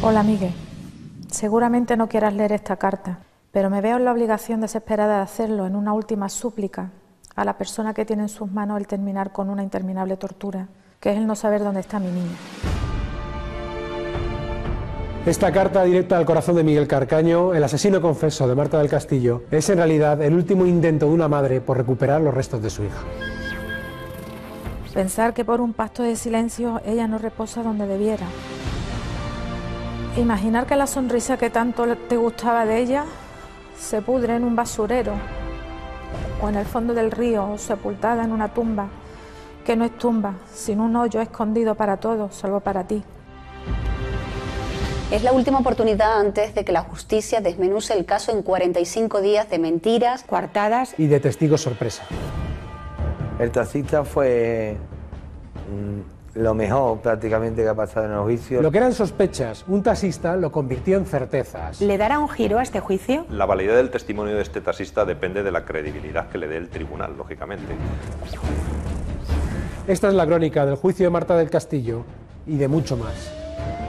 Hola, Miguel. Seguramente no quieras leer esta carta, pero me veo en la obligación desesperada de hacerlo en una última súplica a la persona que tiene en sus manos el terminar con una interminable tortura, que es el no saber dónde está mi niña. Esta carta directa al corazón de Miguel Carcaño, el asesino confeso de Marta del Castillo, es en realidad el último intento de una madre por recuperar los restos de su hija. Pensar que por un pacto de silencio ella no reposa donde debiera. Imaginar que la sonrisa que tanto te gustaba de ella se pudre en un basurero o en el fondo del río, o sepultada en una tumba que no es tumba, sino un hoyo escondido para todos, salvo para ti. Es la última oportunidad antes de que la justicia desmenuce el caso en 45 días de mentiras, coartadas y de testigos sorpresa. El taxista fue lo mejor prácticamente que ha pasado en el juicio. Lo que eran sospechas, un taxista lo convirtió en certezas. ¿Le dará un giro a este juicio? La validez del testimonio de este taxista depende de la credibilidad que le dé el tribunal, lógicamente. Esta es la crónica del juicio de Marta del Castillo y de mucho más.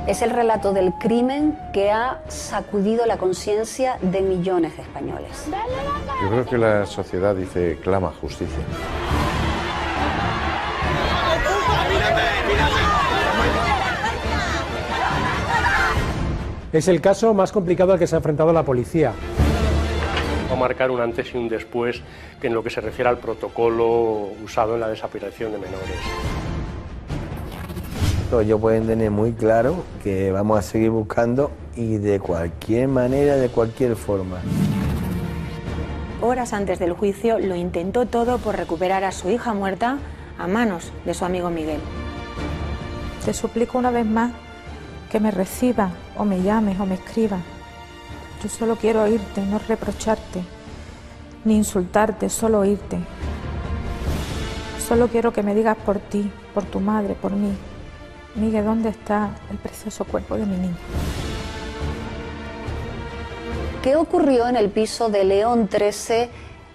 Es el relato del crimen que ha sacudido la conciencia de millones de españoles. Yo creo que la sociedad dice, clama justicia. Es el caso más complicado al que se ha enfrentado la policía. Va a marcar un antes y un después en lo que se refiere al protocolo usado en la desaparición de menores. Ellos pueden tener muy claro que vamos a seguir buscando y de cualquier manera, de cualquier forma. Horas antes del juicio lo intentó todo por recuperar a su hija muerta a manos de su amigo Miguel. Te suplico una vez más que me recibas, o me llames, o me escribas. Yo solo quiero oírte, no reprocharte, ni insultarte, solo oírte. Solo quiero que me digas por ti, por tu madre, por mí. Miguel, ¿dónde está el precioso cuerpo de mi niña? ¿Qué ocurrió en el piso de León 13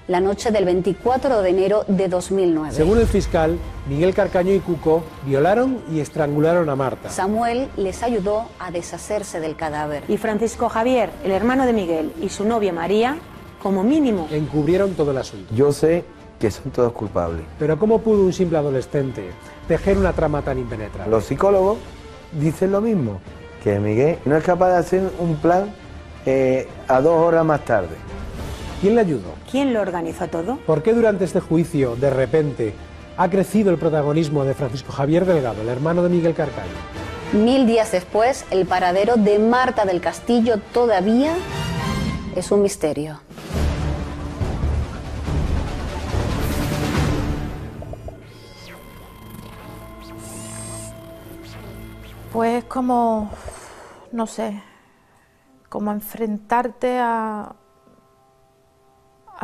la noche del 24 de enero de 2009? Según el fiscal, Miguel Carcaño y Cuco violaron y estrangularon a Marta. Samuel les ayudó a deshacerse del cadáver. Y Francisco Javier, el hermano de Miguel, y su novia María, como mínimo, encubrieron todo el asunto. Yo sé que son todos culpables. Pero ¿cómo pudo un simple adolescente tejer una trama tan impenetrable? Los psicólogos dicen lo mismo, que Miguel no es capaz de hacer un plan a 2 horas más tarde. ¿Quién le ayudó? ¿Quién lo organizó todo? ¿Por qué durante este juicio, de repente, ha crecido el protagonismo de Francisco Javier Delgado, el hermano de Miguel Carcaño? 1000 días después, el paradero de Marta del Castillo todavía es un misterio. Pues como, no sé, como enfrentarte a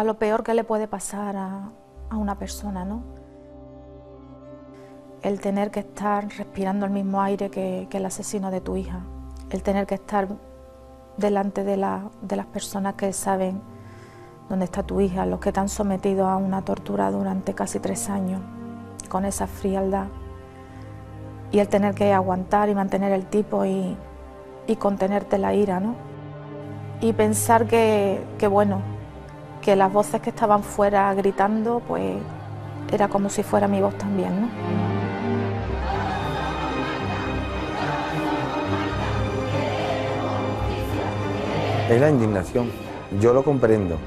lo peor que le puede pasar a una persona, ¿no? El tener que estar respirando el mismo aire que el asesino de tu hija, el tener que estar delante de las personas que saben dónde está tu hija, los que te han sometido a una tortura durante casi 3 años, con esa frialdad, y el tener que aguantar y mantener el tipo y contenerte la ira, ¿no? Y pensar que bueno, que las voces que estaban fuera gritando, pues era como si fuera mi voz también, ¿no? Es la indignación. Yo lo comprendo.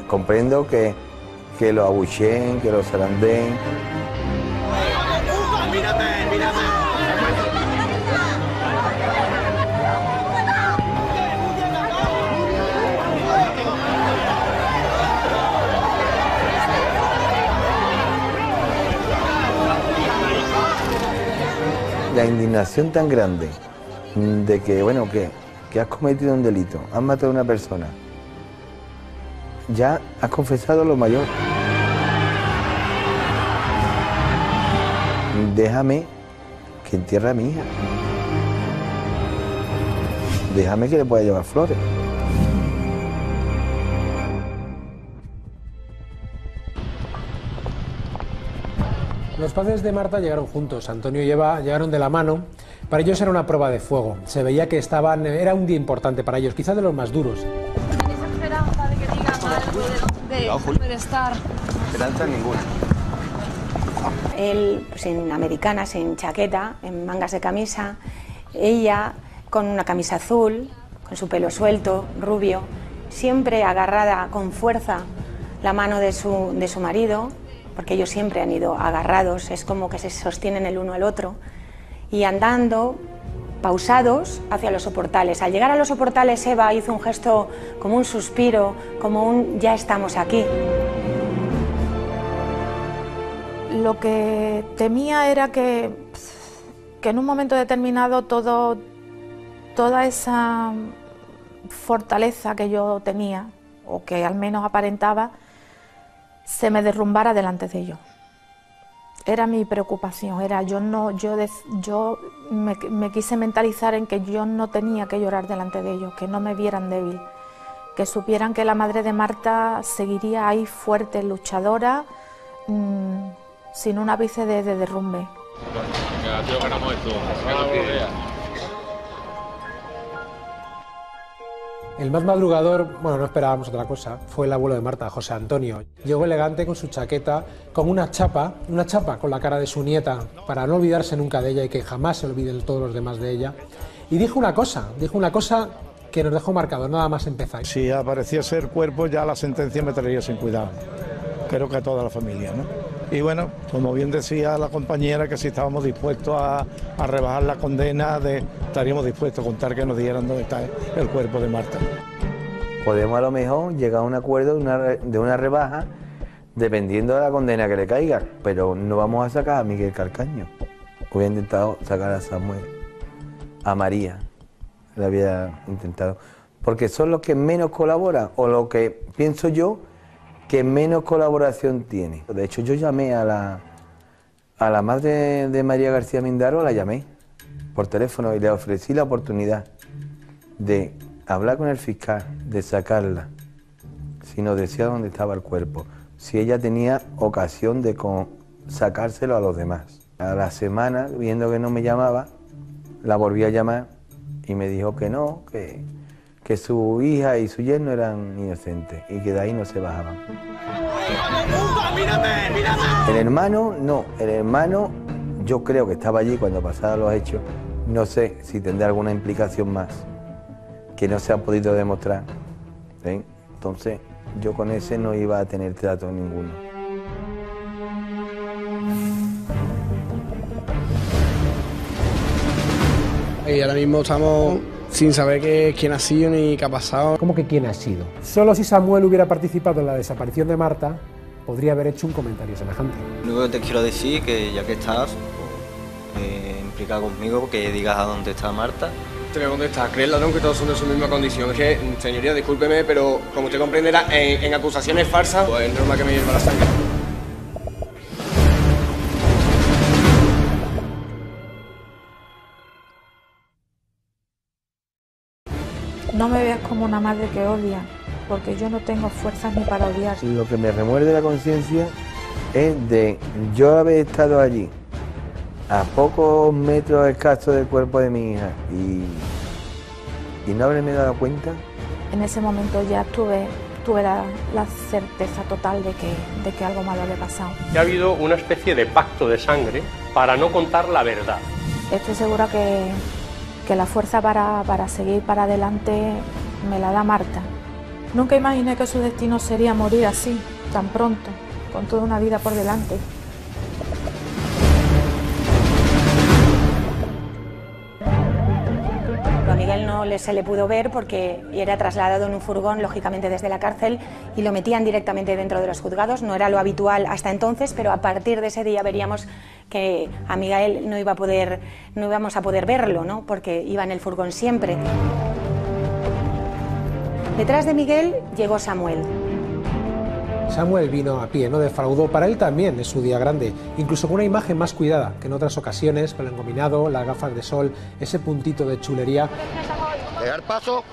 Comprendo que lo abucheen, que lo zarandeen. La indignación tan grande de que, bueno, que has cometido un delito, has matado a una persona, ya has confesado lo mayor. Déjame que entierre a mi hija. Déjame que le pueda llevar flores. Los padres de Marta llegaron juntos, Antonio y Eva llegaron de la mano, Para ellos era una prueba de fuego, se veía que era un día importante para ellos, quizás de los más duros. ¿Tenéis esperanza de que digan algo de dónde puede estar? Esperanza ninguna. Él sin americana, sin chaqueta, en mangas de camisa, ella con una camisa azul, con su pelo suelto, rubio, siempre agarrada con fuerza la mano de su marido, porque ellos siempre han ido agarrados, es como que se sostienen el uno al otro, y andando pausados hacia los soportales. Al llegar a los soportales, Eva hizo un gesto como un suspiro, como un ya estamos aquí. Lo que temía era que en un momento determinado toda esa fortaleza que yo tenía, o que al menos aparentaba, se me derrumbara delante de ellos. Era mi preocupación, yo me quise mentalizar en que yo no tenía que llorar delante de ellos, que no me vieran débil, que supieran que la madre de Marta seguiría ahí fuerte, luchadora, sin un ápice de derrumbe. El más madrugador, bueno, no esperábamos otra cosa, fue el abuelo de Marta, José Antonio. Llegó elegante con su chaqueta, con una chapa con la cara de su nieta, para no olvidarse nunca de ella y que jamás se olviden todos los demás de ella. Y dijo una cosa que nos dejó marcados, nada más empezar. Si apareciese el cuerpo, ya la sentencia me traería sin cuidado. Creo que a toda la familia, ¿no? Y bueno, como bien decía la compañera, que si estábamos dispuestos a rebajar la condena, estaríamos dispuestos a contar que nos dieran dónde está el cuerpo de Marta. Podemos a lo mejor llegar a un acuerdo de una rebaja dependiendo de la condena que le caiga, pero no vamos a sacar a Miguel Carcaño. Hubiera intentado sacar a Samuel, a María, le había intentado, porque son los que menos colaboran, o lo que pienso yo, que menos colaboración tiene. De hecho, yo llamé a la madre de María García Mindaro, la llamé por teléfono y le ofrecí la oportunidad de hablar con el fiscal, de sacarla, si nos decía dónde estaba el cuerpo, si ella tenía ocasión de sacárselo a los demás. A la semana, viendo que no me llamaba, la volví a llamar y me dijo que no, que su hija y su yerno eran inocentes y que de ahí no se bajaban. El hermano, no, el hermano yo creo que estaba allí cuando pasaron los hechos, no sé si tendrá alguna implicación más que no se ha podido demostrar, ¿sí? Entonces yo con ese no iba a tener trato ninguno. Y ahora mismo estamos sin saber quién ha sido ni qué ha pasado. ¿Cómo que quién ha sido? Solo si Samuel hubiera participado en la desaparición de Marta, podría haber hecho un comentario semejante. Lo único que te quiero decir que ya que estás, implica conmigo que digas a dónde está Marta. Te voy a contestar, ¿crees, ladrón, que todos son de su misma condición? Es que, señoría, discúlpeme, pero como usted comprenderá, en acusaciones falsas, pues es normal que me hierva la sangre. No me veas como una madre que odia, porque yo no tengo fuerzas ni para odiar. Lo que me remuerde la conciencia es de yo haber estado allí, a pocos metros escasos del cuerpo de mi hija, y no haberme dado cuenta. En ese momento ya tuve la certeza total de que algo malo había pasado. Ha habido una especie de pacto de sangre para no contar la verdad. Estoy segura que la fuerza para seguir para adelante me la da Marta. Nunca imaginé que su destino sería morir así, tan pronto, con toda una vida por delante. A Miguel no se le pudo ver porque era trasladado en un furgón, lógicamente desde la cárcel, y lo metían directamente dentro de los juzgados. No era lo habitual hasta entonces, pero a partir de ese día veríamos que a Miguel no íbamos a poder verlo, ¿no? Porque iba en el furgón siempre. Detrás de Miguel llegó Samuel. Samuel vino a pie, no defraudó. Para él también es su día grande, incluso con una imagen más cuidada que en otras ocasiones, con el engominado, las gafas de sol, ese puntito de chulería. Dejar paso.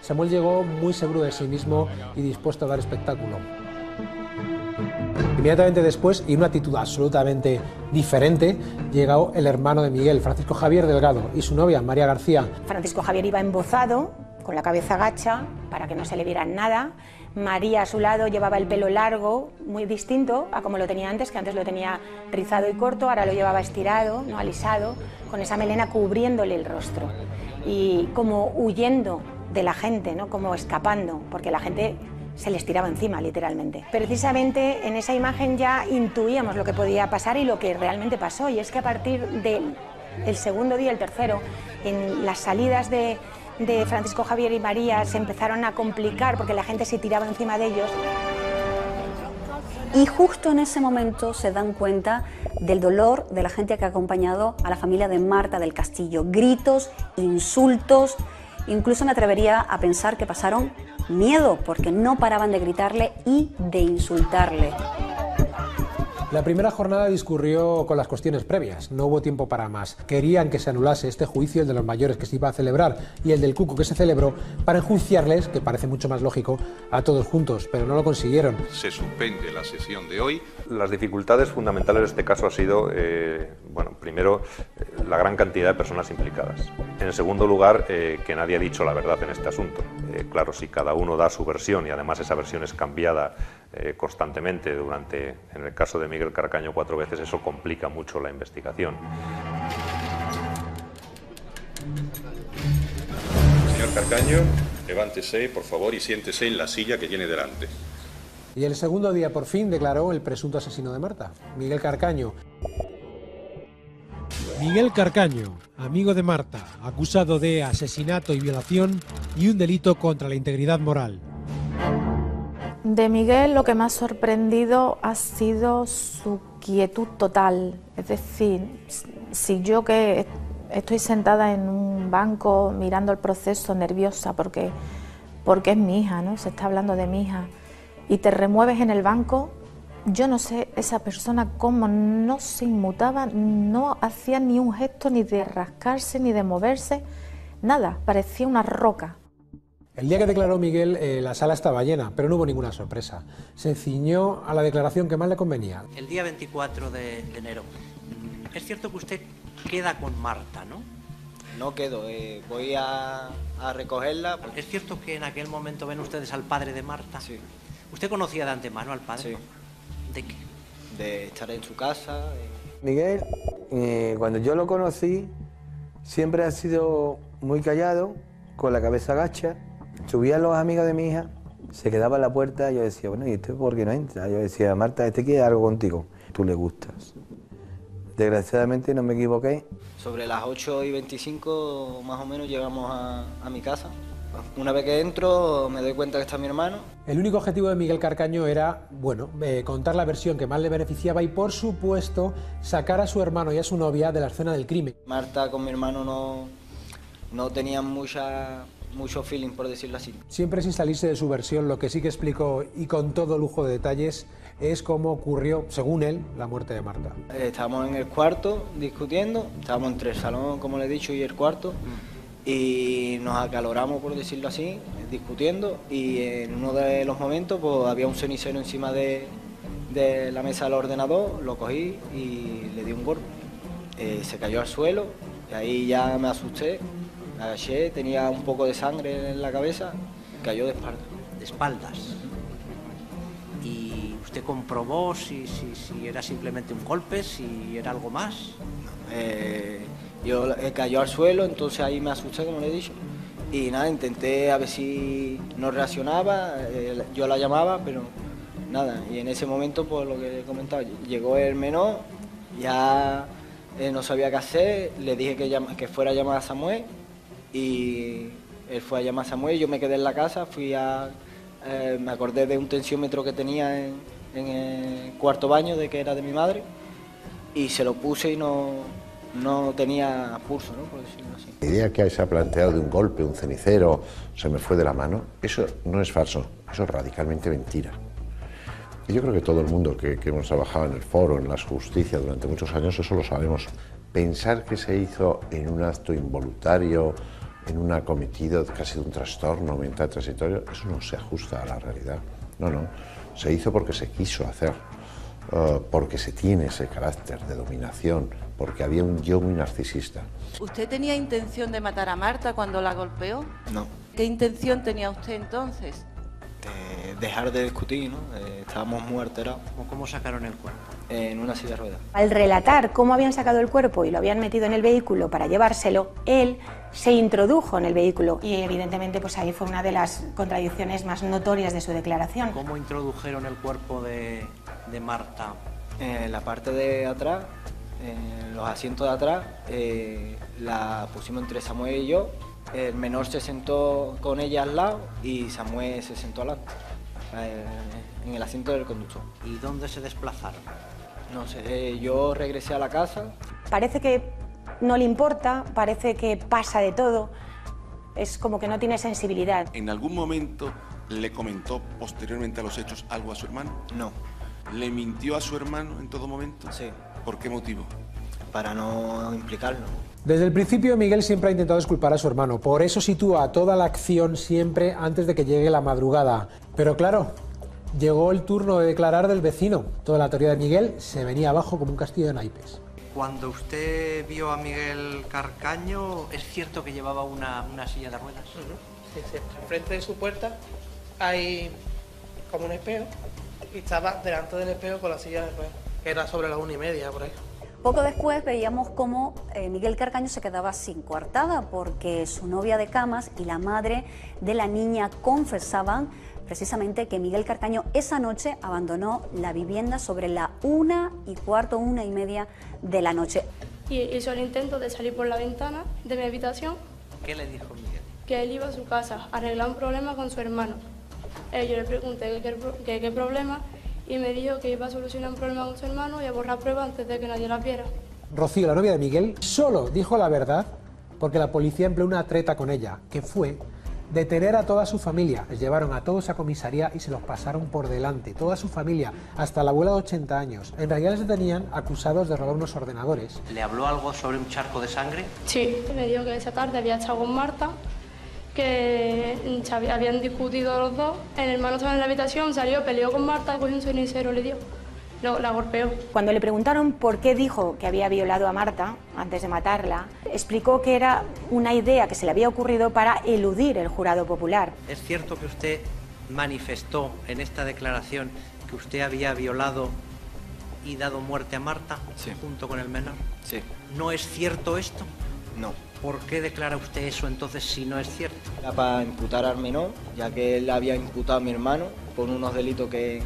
Samuel llegó muy seguro de sí mismo y dispuesto a dar espectáculo. Inmediatamente después, y una actitud absolutamente diferente, llegó el hermano de Miguel, Francisco Javier Delgado, y su novia, María García. Francisco Javier iba embozado, con la cabeza gacha, para que no se le viera nada. María, a su lado, llevaba el pelo largo, muy distinto a como lo tenía antes, que antes lo tenía rizado y corto, ahora lo llevaba estirado, no alisado, con esa melena cubriéndole el rostro. Y como huyendo de la gente, ¿no? Como escapando, porque la gente se les tiraba encima, literalmente. Precisamente en esa imagen ya intuíamos lo que podía pasar y lo que realmente pasó, y es que a partir del segundo día, el tercero, en las salidas de Francisco Javier y María se empezaron a complicar porque la gente se tiraba encima de ellos. Y justo en ese momento se dan cuenta del dolor de la gente que ha acompañado a la familia de Marta del Castillo. Gritos, insultos, incluso me atrevería a pensar que pasaron miedo porque no paraban de gritarle y de insultarle. La primera jornada discurrió con las cuestiones previas, no hubo tiempo para más. Querían que se anulase este juicio, el de los mayores que se iba a celebrar y el del Cuco que se celebró, para enjuiciarles, que parece mucho más lógico, a todos juntos, pero no lo consiguieron. Se suspende la sesión de hoy. Las dificultades fundamentales de este caso ha sido, bueno, primero, la gran cantidad de personas implicadas. En segundo lugar, que nadie ha dicho la verdad en este asunto. Claro, si cada uno da su versión y además esa versión es cambiada constantemente durante, en el caso de Miguel Carcaño, 4 veces, eso complica mucho la investigación. Señor Carcaño, levántese, por favor, y siéntese en la silla que tiene delante. Y el segundo día, por fin, declaró el presunto asesino de Marta, Miguel Carcaño. Miguel Carcaño, amigo de Marta, acusado de asesinato y violación y un delito contra la integridad moral. De Miguel lo que me ha sorprendido ha sido su quietud total. Es decir, si yo que estoy sentada en un banco mirando el proceso nerviosa porque es mi hija, ¿no? Se está hablando de mi hija, y te remueves en el banco, yo no sé esa persona cómo no se inmutaba, no hacía ni un gesto ni de rascarse ni de moverse, nada, parecía una roca. El día que declaró Miguel, la sala estaba llena, pero no hubo ninguna sorpresa. Se ciñó a la declaración que más le convenía. El día 24 de enero, es cierto que usted queda con Marta, ¿no? No quedo, voy a recogerla. ¿Es cierto que en aquel momento ven ustedes al padre de Marta? Sí. ¿Usted conocía de antemano al padre? Sí. ¿De qué? De estar en su casa. Miguel, cuando yo lo conocí, siempre ha sido muy callado, con la cabeza gacha. Subían los amigos de mi hija, se quedaba en la puerta y yo decía, bueno, ¿y este por qué no entra? Yo decía, Marta, este quiere algo contigo, tú le gustas. Desgraciadamente no me equivoqué. Sobre las 8:25 más o menos llegamos a mi casa. Una vez que entro me doy cuenta que está mi hermano. El único objetivo de Miguel Carcaño era, bueno, contar la versión que más le beneficiaba y, por supuesto, sacar a su hermano y a su novia de la escena del crimen. Marta con mi hermano no tenían mucho feeling, por decirlo así. Siempre sin salirse de su versión, lo que sí que explicó, y con todo lujo de detalles, es cómo ocurrió, según él, la muerte de Marta. Estábamos en el cuarto discutiendo, estábamos entre el salón, como le he dicho, y el cuarto, y nos acaloramos, por decirlo así, discutiendo, y en uno de los momentos pues, había un cenicero encima de la mesa del ordenador, lo cogí y le di un golpe. Se cayó al suelo, y ahí ya me asusté, me agaché, tenía un poco de sangre en la cabeza, cayó de espaldas. De espaldas. ¿Y usted comprobó si era simplemente un golpe, si era algo más? Yo cayó al suelo, entonces ahí me asusté, como le he dicho, y nada, intenté a ver si no reaccionaba, yo la llamaba, pero nada, y en ese momento, pues lo que he comentado, llegó el menor, ya no sabía qué hacer, le dije que fuera a llamar a Samuel, y él fue a llamar a Samuel, yo me quedé en la casa, me acordé de un tensiómetro que tenía en el cuarto baño, de que era de mi madre, y se lo puse y no tenía pulso, ¿no? Por decirlo así. La idea que se ha planteado de un golpe, un cenicero, se me fue de la mano, eso no es falso, eso es radicalmente mentira. Y yo creo que todo el mundo que hemos trabajado en el foro, en la justicia durante muchos años, eso lo sabemos. Pensar que se hizo en un acto involuntario, en un acometido casi de un trastorno mental transitorio, eso no se ajusta a la realidad. No, se hizo porque se quiso hacer. porque se tiene ese carácter de dominación, porque había un yo muy narcisista. ¿Usted tenía intención de matar a Marta cuando la golpeó? No. ¿Qué intención tenía usted entonces? Dejar de discutir, ¿no? Estábamos muy alterados. ¿Cómo sacaron el cuerpo? En una silla de ruedas. Al relatar cómo habían sacado el cuerpo y lo habían metido en el vehículo para llevárselo, él se introdujo en el vehículo y evidentemente pues ahí fue una de las contradicciones más notorias de su declaración. ¿Cómo introdujeron el cuerpo de Marta? En la parte de atrás, en los asientos de atrás, la pusimos entre Samuel y yo. El menor se sentó con ella al lado y Samuel se sentó al lado, en el asiento del conductor. ¿Y dónde se desplazaron? No sé, yo regresé a la casa. Parece que no le importa, parece que pasa de todo, es como que no tiene sensibilidad. ¿En algún momento le comentó posteriormente a los hechos algo a su hermano? No. ¿Le mintió a su hermano en todo momento? Sí. ¿Por qué motivo? Para no implicarlo. Desde el principio Miguel siempre ha intentado disculpar a su hermano, por eso sitúa toda la acción siempre antes de que llegue la madrugada. Pero claro, llegó el turno de declarar del vecino. Toda la teoría de Miguel se venía abajo como un castillo de naipes. Cuando usted vio a Miguel Carcaño, ¿es cierto que llevaba una silla de ruedas? Sí, sí. Enfrente de su puerta hay como un espejo y estaba delante del espejo con la silla de ruedas, que era sobre las 1:30 por ahí. Poco después veíamos cómo Miguel Carcaño se quedaba sin coartada porque su novia de camas y la madre de la niña confesaban precisamente que Miguel Carcaño esa noche abandonó la vivienda sobre la 1:15, 1:30 de la noche. Y hizo el intento de salir por la ventana de mi habitación. ¿Qué le dijo Miguel? Que él iba a su casa a arreglar un problema con su hermano. Yo le pregunté qué problema y me dijo que iba a solucionar un problema con su hermano y a borrar pruebas antes de que nadie las viera. Rocío, la novia de Miguel, solo dijo la verdad porque la policía empleó una treta con ella, que fue detener a toda su familia. Les llevaron a todos a comisaría y se los pasaron por delante, toda su familia, hasta la abuela de 80 años. En realidad les detenían acusados de robar unos ordenadores. ¿Le habló algo sobre un charco de sangre? Sí, me dijo que esa tarde había estado con Marta, que habían discutido los dos. El hermano estaba en la habitación, salió, peleó con Marta, cogió un cenicero, le dio. La golpeó. Cuando le preguntaron por qué dijo que había violado a Marta antes de matarla, explicó que era una idea que se le había ocurrido para eludir el jurado popular. ¿Es cierto que usted manifestó en esta declaración que usted había violado y dado muerte a Marta junto con el menor? Sí. ¿No es cierto esto? No. ¿Por qué declara usted eso entonces si no es cierto? Era para imputar al menor, ya que él había imputado a mi hermano por unos delitos que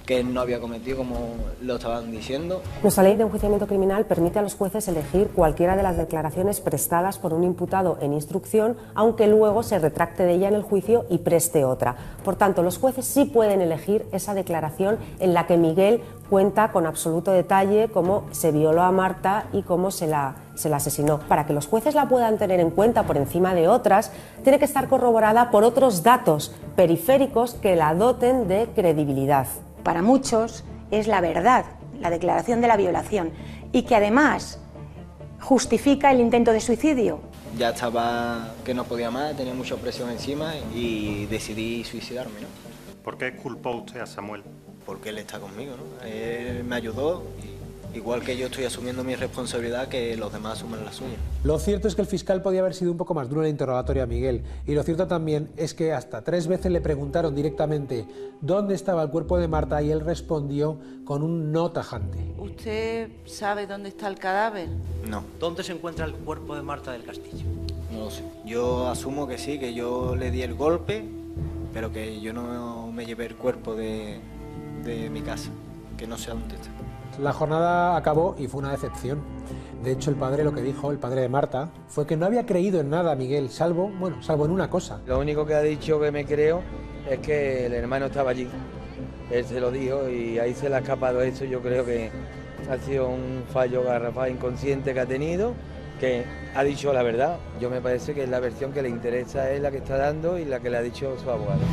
él no había cometido, como lo estaban diciendo. Nuestra ley de enjuiciamiento criminal permite a los jueces elegir cualquiera de las declaraciones prestadas por un imputado en instrucción, aunque luego se retracte de ella en el juicio y preste otra. Por tanto, los jueces sí pueden elegir esa declaración en la que Miguel cuenta con absoluto detalle cómo se violó a Marta y cómo se la asesinó. Para que los jueces la puedan tener en cuenta por encima de otras, tiene que estar corroborada por otros datos periféricos que la doten de credibilidad. Para muchos es la verdad, la declaración de la violación, y que además justifica el intento de suicidio. Ya estaba que no podía más, tenía mucha presión encima y decidí suicidarme, ¿no? ¿Por qué culpó usted a Samuel? Porque él está conmigo, ¿no? Él me ayudó, igual que yo estoy asumiendo mi responsabilidad, que los demás asuman la suya. Lo cierto es que el fiscal podía haber sido un poco más duro en el interrogatorio a Miguel, y lo cierto también es que hasta 3 veces le preguntaron directamente dónde estaba el cuerpo de Marta y él respondió con un no tajante. ¿Usted sabe dónde está el cadáver? No. ¿Dónde se encuentra el cuerpo de Marta del Castillo? No lo sé. Yo asumo que sí, que yo le di el golpe, pero que yo no me llevé el cuerpo de mi casa, que no sé dónde está. La jornada acabó y fue una decepción. De hecho, el padre lo que dijo, el padre de Marta, fue que no había creído en nada a Miguel, salvo en una cosa. Lo único que ha dicho que me creo es que el hermano estaba allí. Él se lo dijo y ahí se le ha escapado eso. Yo creo que ha sido un fallo garrafal inconsciente que ha tenido, que ha dicho la verdad. Yo me parece que es la versión que le interesa, es la que está dando y la que le ha dicho su abogado. ¡Que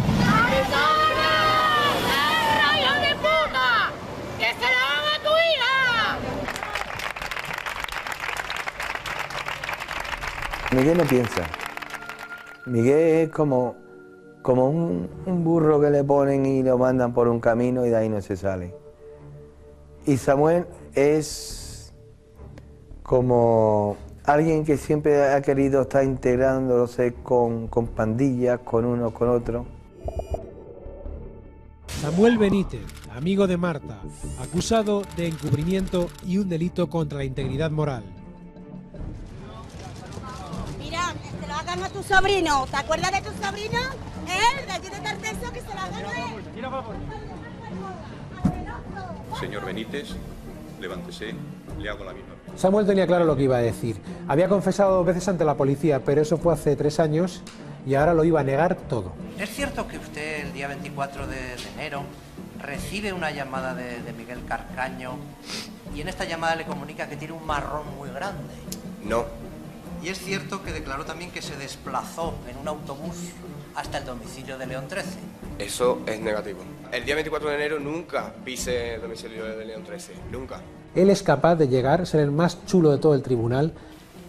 se la van a tu hija! Miguel no piensa. Miguel es como un burro que le ponen y lo mandan por un camino y de ahí no se sale. Y Samuel es como alguien que siempre ha querido estar integrándose con pandillas, con uno, con otro. Samuel Benítez, amigo de Marta, acusado de encubrimiento y un delito contra la integridad moral. Mira, que se lo hagan a tu sobrino. ¿Te acuerdas de tu sobrino? De aquí de Tarteso, que se lo hagan a él. Señor Benítez, levántese, le hago la misma. Samuel tenía claro lo que iba a decir. Había confesado 2 veces ante la policía, pero eso fue hace 3 años y ahora lo iba a negar todo. ¿Es cierto que usted el día 24 de enero recibe una llamada de Miguel Carcaño y en esta llamada le comunica que tiene un marrón muy grande? No. ¿Y es cierto que declaró también que se desplazó en un autobús hasta el domicilio de León 13? Eso es negativo. El día 24 de enero nunca pise el domicilio de León 13, nunca. Él es capaz de llegar a ser el más chulo de todo el tribunal.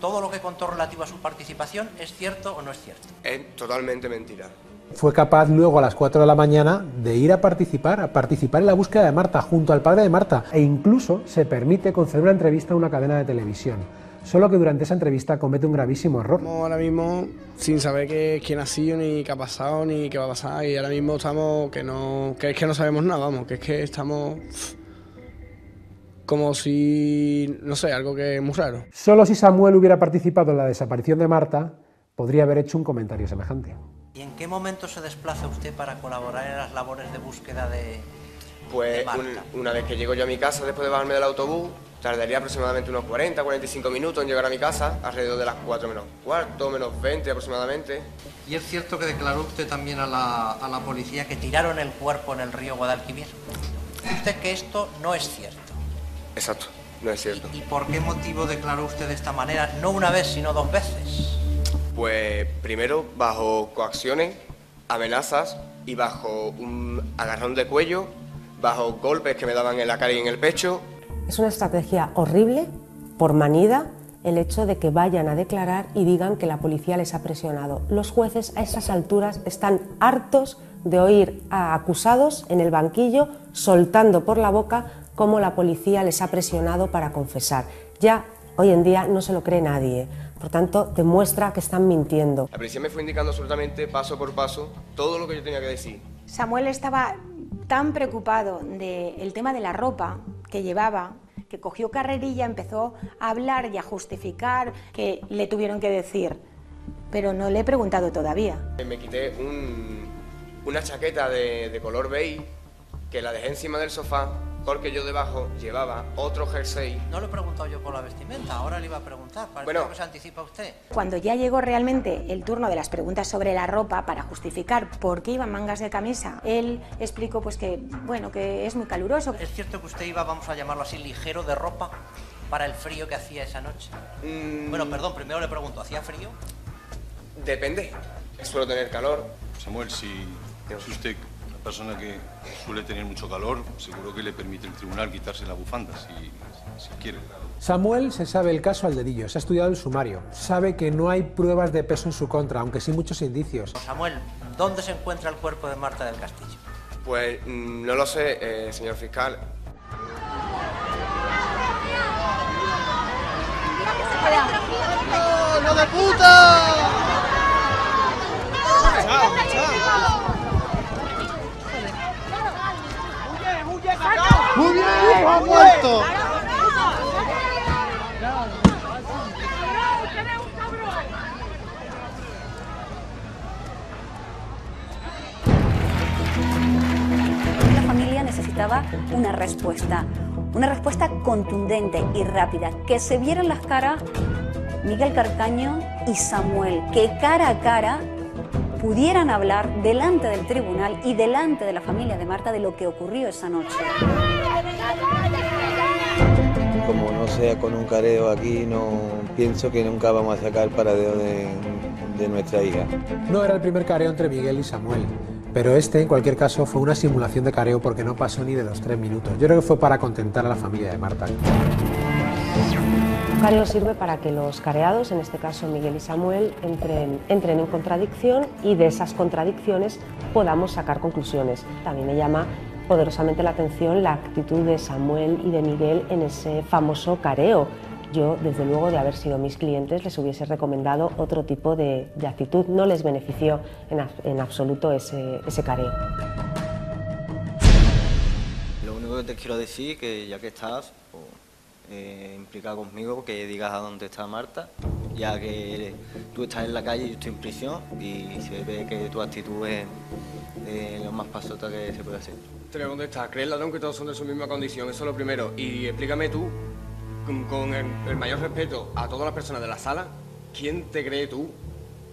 ¿Todo lo que contó relativo a su participación es cierto o no es cierto? Es totalmente mentira. Fue capaz luego a las 4 de la mañana de ir a participar en la búsqueda de Marta junto al padre de Marta e incluso se permite conceder una entrevista a una cadena de televisión. Solo que durante esa entrevista comete un gravísimo error. Estamos ahora mismo sin saber quién ha sido, ni qué ha pasado, ni qué va a pasar, y ahora mismo estamos que es que no sabemos nada, vamos, que es que estamos como si, no sé, algo que es muy raro. Solo si Samuel hubiera participado en la desaparición de Marta, podría haber hecho un comentario semejante. ¿Y en qué momento se desplaza usted para colaborar en las labores de búsqueda de Pues Marta? una vez que llego yo a mi casa después de bajarme del autobús, tardaría aproximadamente unos 40-45 minutos en llegar a mi casa, alrededor de las 4 menos cuarto, menos 20 aproximadamente. ¿Y es cierto que declaró usted también a la policía que tiraron el cuerpo en el río Guadalquivir? ¿Dice usted que esto no es cierto? Exacto, no es cierto. ¿Y por qué motivo declaró usted de esta manera, no una vez, sino 2 veces? Pues primero bajo coacciones, amenazas y bajo un agarrón de cuello, bajo golpes que me daban en la cara y en el pecho. Es una estrategia horrible, por manida, el hecho de que vayan a declarar y digan que la policía les ha presionado. Los jueces a esas alturas están hartos de oír a acusados en el banquillo soltando por la boca cómo la policía les ha presionado para confesar. Ya hoy en día no se lo cree nadie, por tanto demuestra que están mintiendo. La policía me fue indicando absolutamente paso por paso todo lo que yo tenía que decir. Samuel estaba tan preocupado del tema de la ropa que llevaba, que cogió carrerilla, empezó a hablar y a justificar que le tuvieron que decir, pero no le he preguntado todavía. Me quité una chaqueta de color beige que la dejé encima del sofá porque yo debajo llevaba otro jersey. No le he preguntado yo por la vestimenta, ahora le iba a preguntar, parece que se anticipa usted. Cuando ya llegó realmente el turno de las preguntas sobre la ropa para justificar por qué iba en mangas de camisa, él explicó pues que, bueno, que es muy caluroso. ¿Es cierto que usted iba, vamos a llamarlo así, ligero de ropa para el frío que hacía esa noche? Bueno, perdón, primero le pregunto, ¿hacía frío? Depende, suelo tener calor. Samuel, si es usted una persona que suele tener mucho calor, seguro que le permite el tribunal quitarse la bufanda, si quiere. Samuel se sabe el caso al dedillo, se ha estudiado el sumario, sabe que no hay pruebas de peso en su contra, aunque sí muchos indicios. Samuel, ¿dónde se encuentra el cuerpo de Marta del Castillo? Pues no lo sé, señor fiscal. ¡No de puta! ¡Muy bien! ¡Ha muerto! La familia necesitaba una respuesta contundente y rápida, que se vieran las caras Miguel Carcaño y Samuel, que cara a cara pudieran hablar delante del tribunal y delante de la familia de Marta de lo que ocurrió esa noche. Como no sea con un careo aquí, no pienso que nunca vamos a sacar el paradero de nuestra hija. No era el primer careo entre Miguel y Samuel, pero este, en cualquier caso, fue una simulación de careo porque no pasó ni de los 3 minutos. Yo creo que fue para contentar a la familia de Marta. Un careo sirve para que los careados, en este caso Miguel y Samuel, entren en contradicción y de esas contradicciones podamos sacar conclusiones. También me llama poderosamente la atención la actitud de Samuel y de Miguel en ese famoso careo. Yo, desde luego, de haber sido mis clientes, les hubiese recomendado otro tipo de actitud. No les benefició en absoluto ese careo. Lo único que te quiero decir, que ya que estás implicado conmigo, que digas a dónde está Marta, ya que tú estás en la calle y yo estoy en prisión, y se ve que tu actitud es lo más pasota que se puede hacer. Te voy a contestar, ¿crees, ladrón, que todos son de su misma condición? Eso es lo primero. Y explícame tú, con el mayor respeto a todas las personas de la sala, ¿quién te cree tú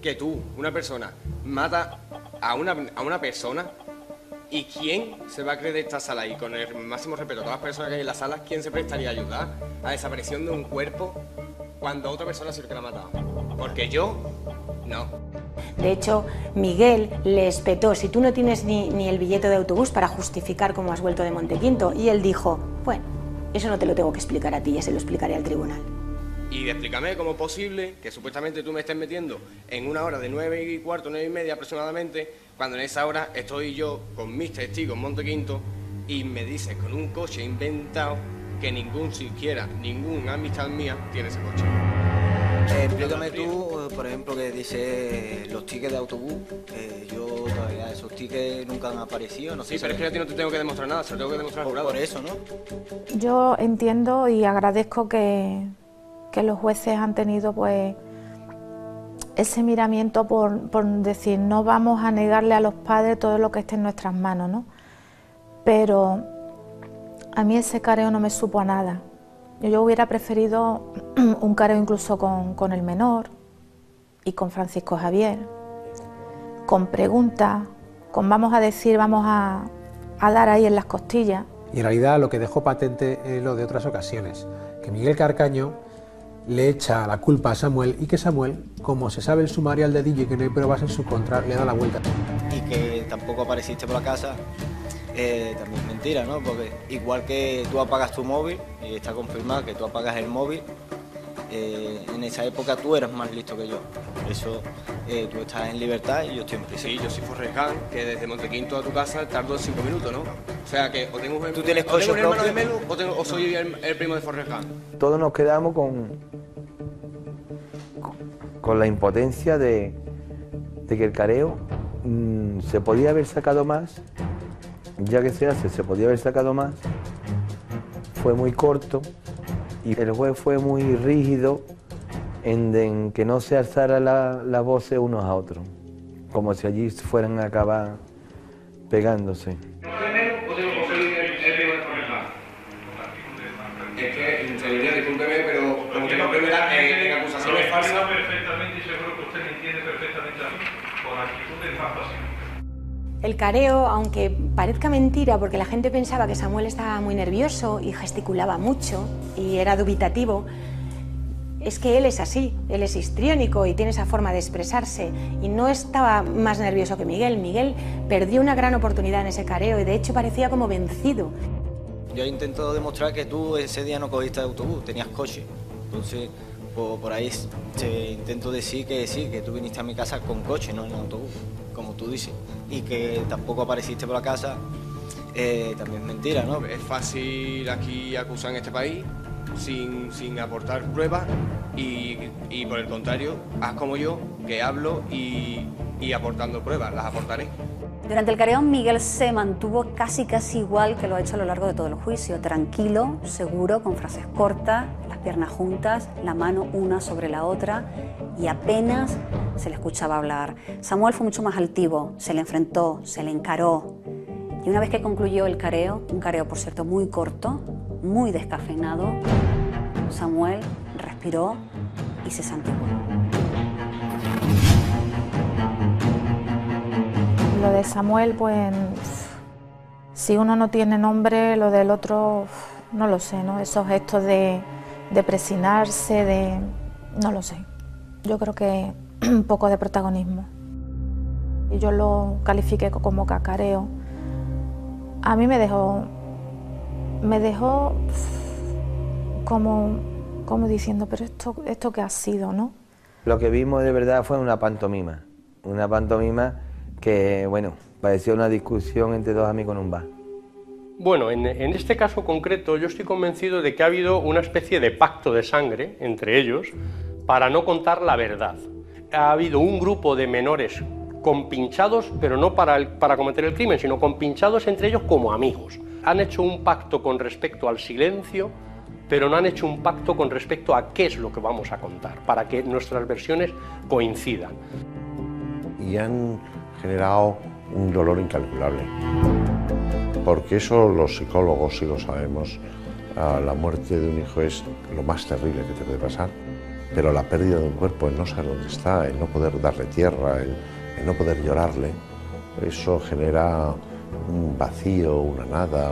que tú, una persona, mata a una persona? ¿Y quién se va a creer de esta sala? Y con el máximo respeto a todas las personas que hay en la sala, ¿quién se prestaría a ayudar a desaparición de un cuerpo cuando otra persona sí que la ha matado? Porque yo, no. De hecho, Miguel le espetó: si tú no tienes ni el billete de autobús para justificar cómo has vuelto de Montequinto. Y él dijo: bueno, eso no te lo tengo que explicar a ti, ya se lo explicaré al tribunal. Y explícame cómo es posible que supuestamente tú me estés metiendo en una hora de 9:15, 9:30 aproximadamente, cuando en esa hora estoy yo con mis testigos en Montequinto y me dices con un coche inventado que ningún amistad mía tiene ese coche. Explícame tú, por ejemplo, que dice los tickets de autobús. Yo todavía esos tickets nunca han aparecido. No sé. Sí, pero es que a ti no te tengo que demostrar nada, se lo tengo que demostrar al jurado. Por eso, ¿no? Yo entiendo y agradezco que los jueces han tenido pues ese miramiento por decir: no vamos a negarle a los padres todo lo que esté en nuestras manos, ¿no? Pero a mí ese careo no me supo a nada. Yo hubiera preferido un careo incluso con el menor y con Francisco Javier, con preguntas, con vamos a dar ahí en las costillas. Y en realidad lo que dejó patente es lo de otras ocasiones, que Miguel Carcaño le echa la culpa a Samuel y que Samuel, como se sabe el sumario al dedillo y que no hay pruebas en su contra, le da la vuelta. Y que tampoco apareciste por la casa, también es mentira, ¿no? Porque igual que tú apagas tu móvil, y está confirmado que tú apagas el móvil, en esa época tú eras más listo que yo. Por eso tú estás en libertad y yo estoy en prisión. Sí, yo soy Forrest Gump, que desde Montequinto a tu casa tardo 5 minutos, ¿no? O sea que o tengo ¿Tú tienes coche un hermano propio? de Melu o soy el primo de Forrest Gump. Todos nos quedamos con la impotencia de que el careo se podía haber sacado más, ya que se podía haber sacado más, fue muy corto y el juez fue muy rígido en que no se alzara la voz unos a otros, como si allí fueran a acabar pegándose. Es que, señoría, discúlpeme, pero como usted comprenderá, en acusaciones falsas... perfectamente y seguro que usted me entiende perfectamente a mí, con actitudes más pasivas. El careo, aunque parezca mentira, porque la gente pensaba que Samuel estaba muy nervioso y gesticulaba mucho y era dubitativo, es que él es así, él es histriónico y tiene esa forma de expresarse y no estaba más nervioso que Miguel. Miguel perdió una gran oportunidad en ese careo y de hecho parecía como vencido. Yo intento demostrar que tú ese día no cogiste autobús, tenías coche. Entonces, por ahí te intento decir que sí, que tú viniste a mi casa con coche, no en autobús, como tú dices. Y que tampoco apareciste por la casa, también es mentira, ¿no? Es fácil aquí acusar en este país sin aportar pruebas y por el contrario, haz como yo, que hablo y aportando pruebas, las aportaré. Durante el careo, Miguel se mantuvo casi igual que lo ha hecho a lo largo de todo el juicio, tranquilo, seguro, con frases cortas, las piernas juntas, la mano una sobre la otra y apenas se le escuchaba hablar. Samuel fue mucho más altivo, se le enfrentó, se le encaró y una vez que concluyó el careo, un careo por cierto muy corto, muy descafeinado, Samuel respiró y se santiguó. Lo de Samuel, pues, si uno no tiene nombre, lo del otro, no lo sé, ¿no? Esos gestos de presionarse, no lo sé. Yo creo que un poco de protagonismo. Y yo lo califiqué como cacareo. A mí me dejó como diciendo, pero esto qué ha sido, ¿no? Lo que vimos de verdad fue una pantomima que, bueno, parecía una discusión entre dos amigos en un bar. Bueno, en este caso concreto yo estoy convencido de que ha habido una especie de pacto de sangre entre ellos para no contar la verdad. Ha habido un grupo de menores compinchados, pero no para cometer el crimen, sino compinchados entre ellos como amigos. Han hecho un pacto con respecto al silencio, pero no han hecho un pacto con respecto a qué es lo que vamos a contar, para que nuestras versiones coincidan. Y han generado un dolor incalculable, porque eso los psicólogos sí lo sabemos. La muerte de un hijo es lo más terrible que te puede pasar, pero la pérdida de un cuerpo, el no saber dónde está, el no poder darle tierra, el no poder llorarle, eso genera un vacío, una nada,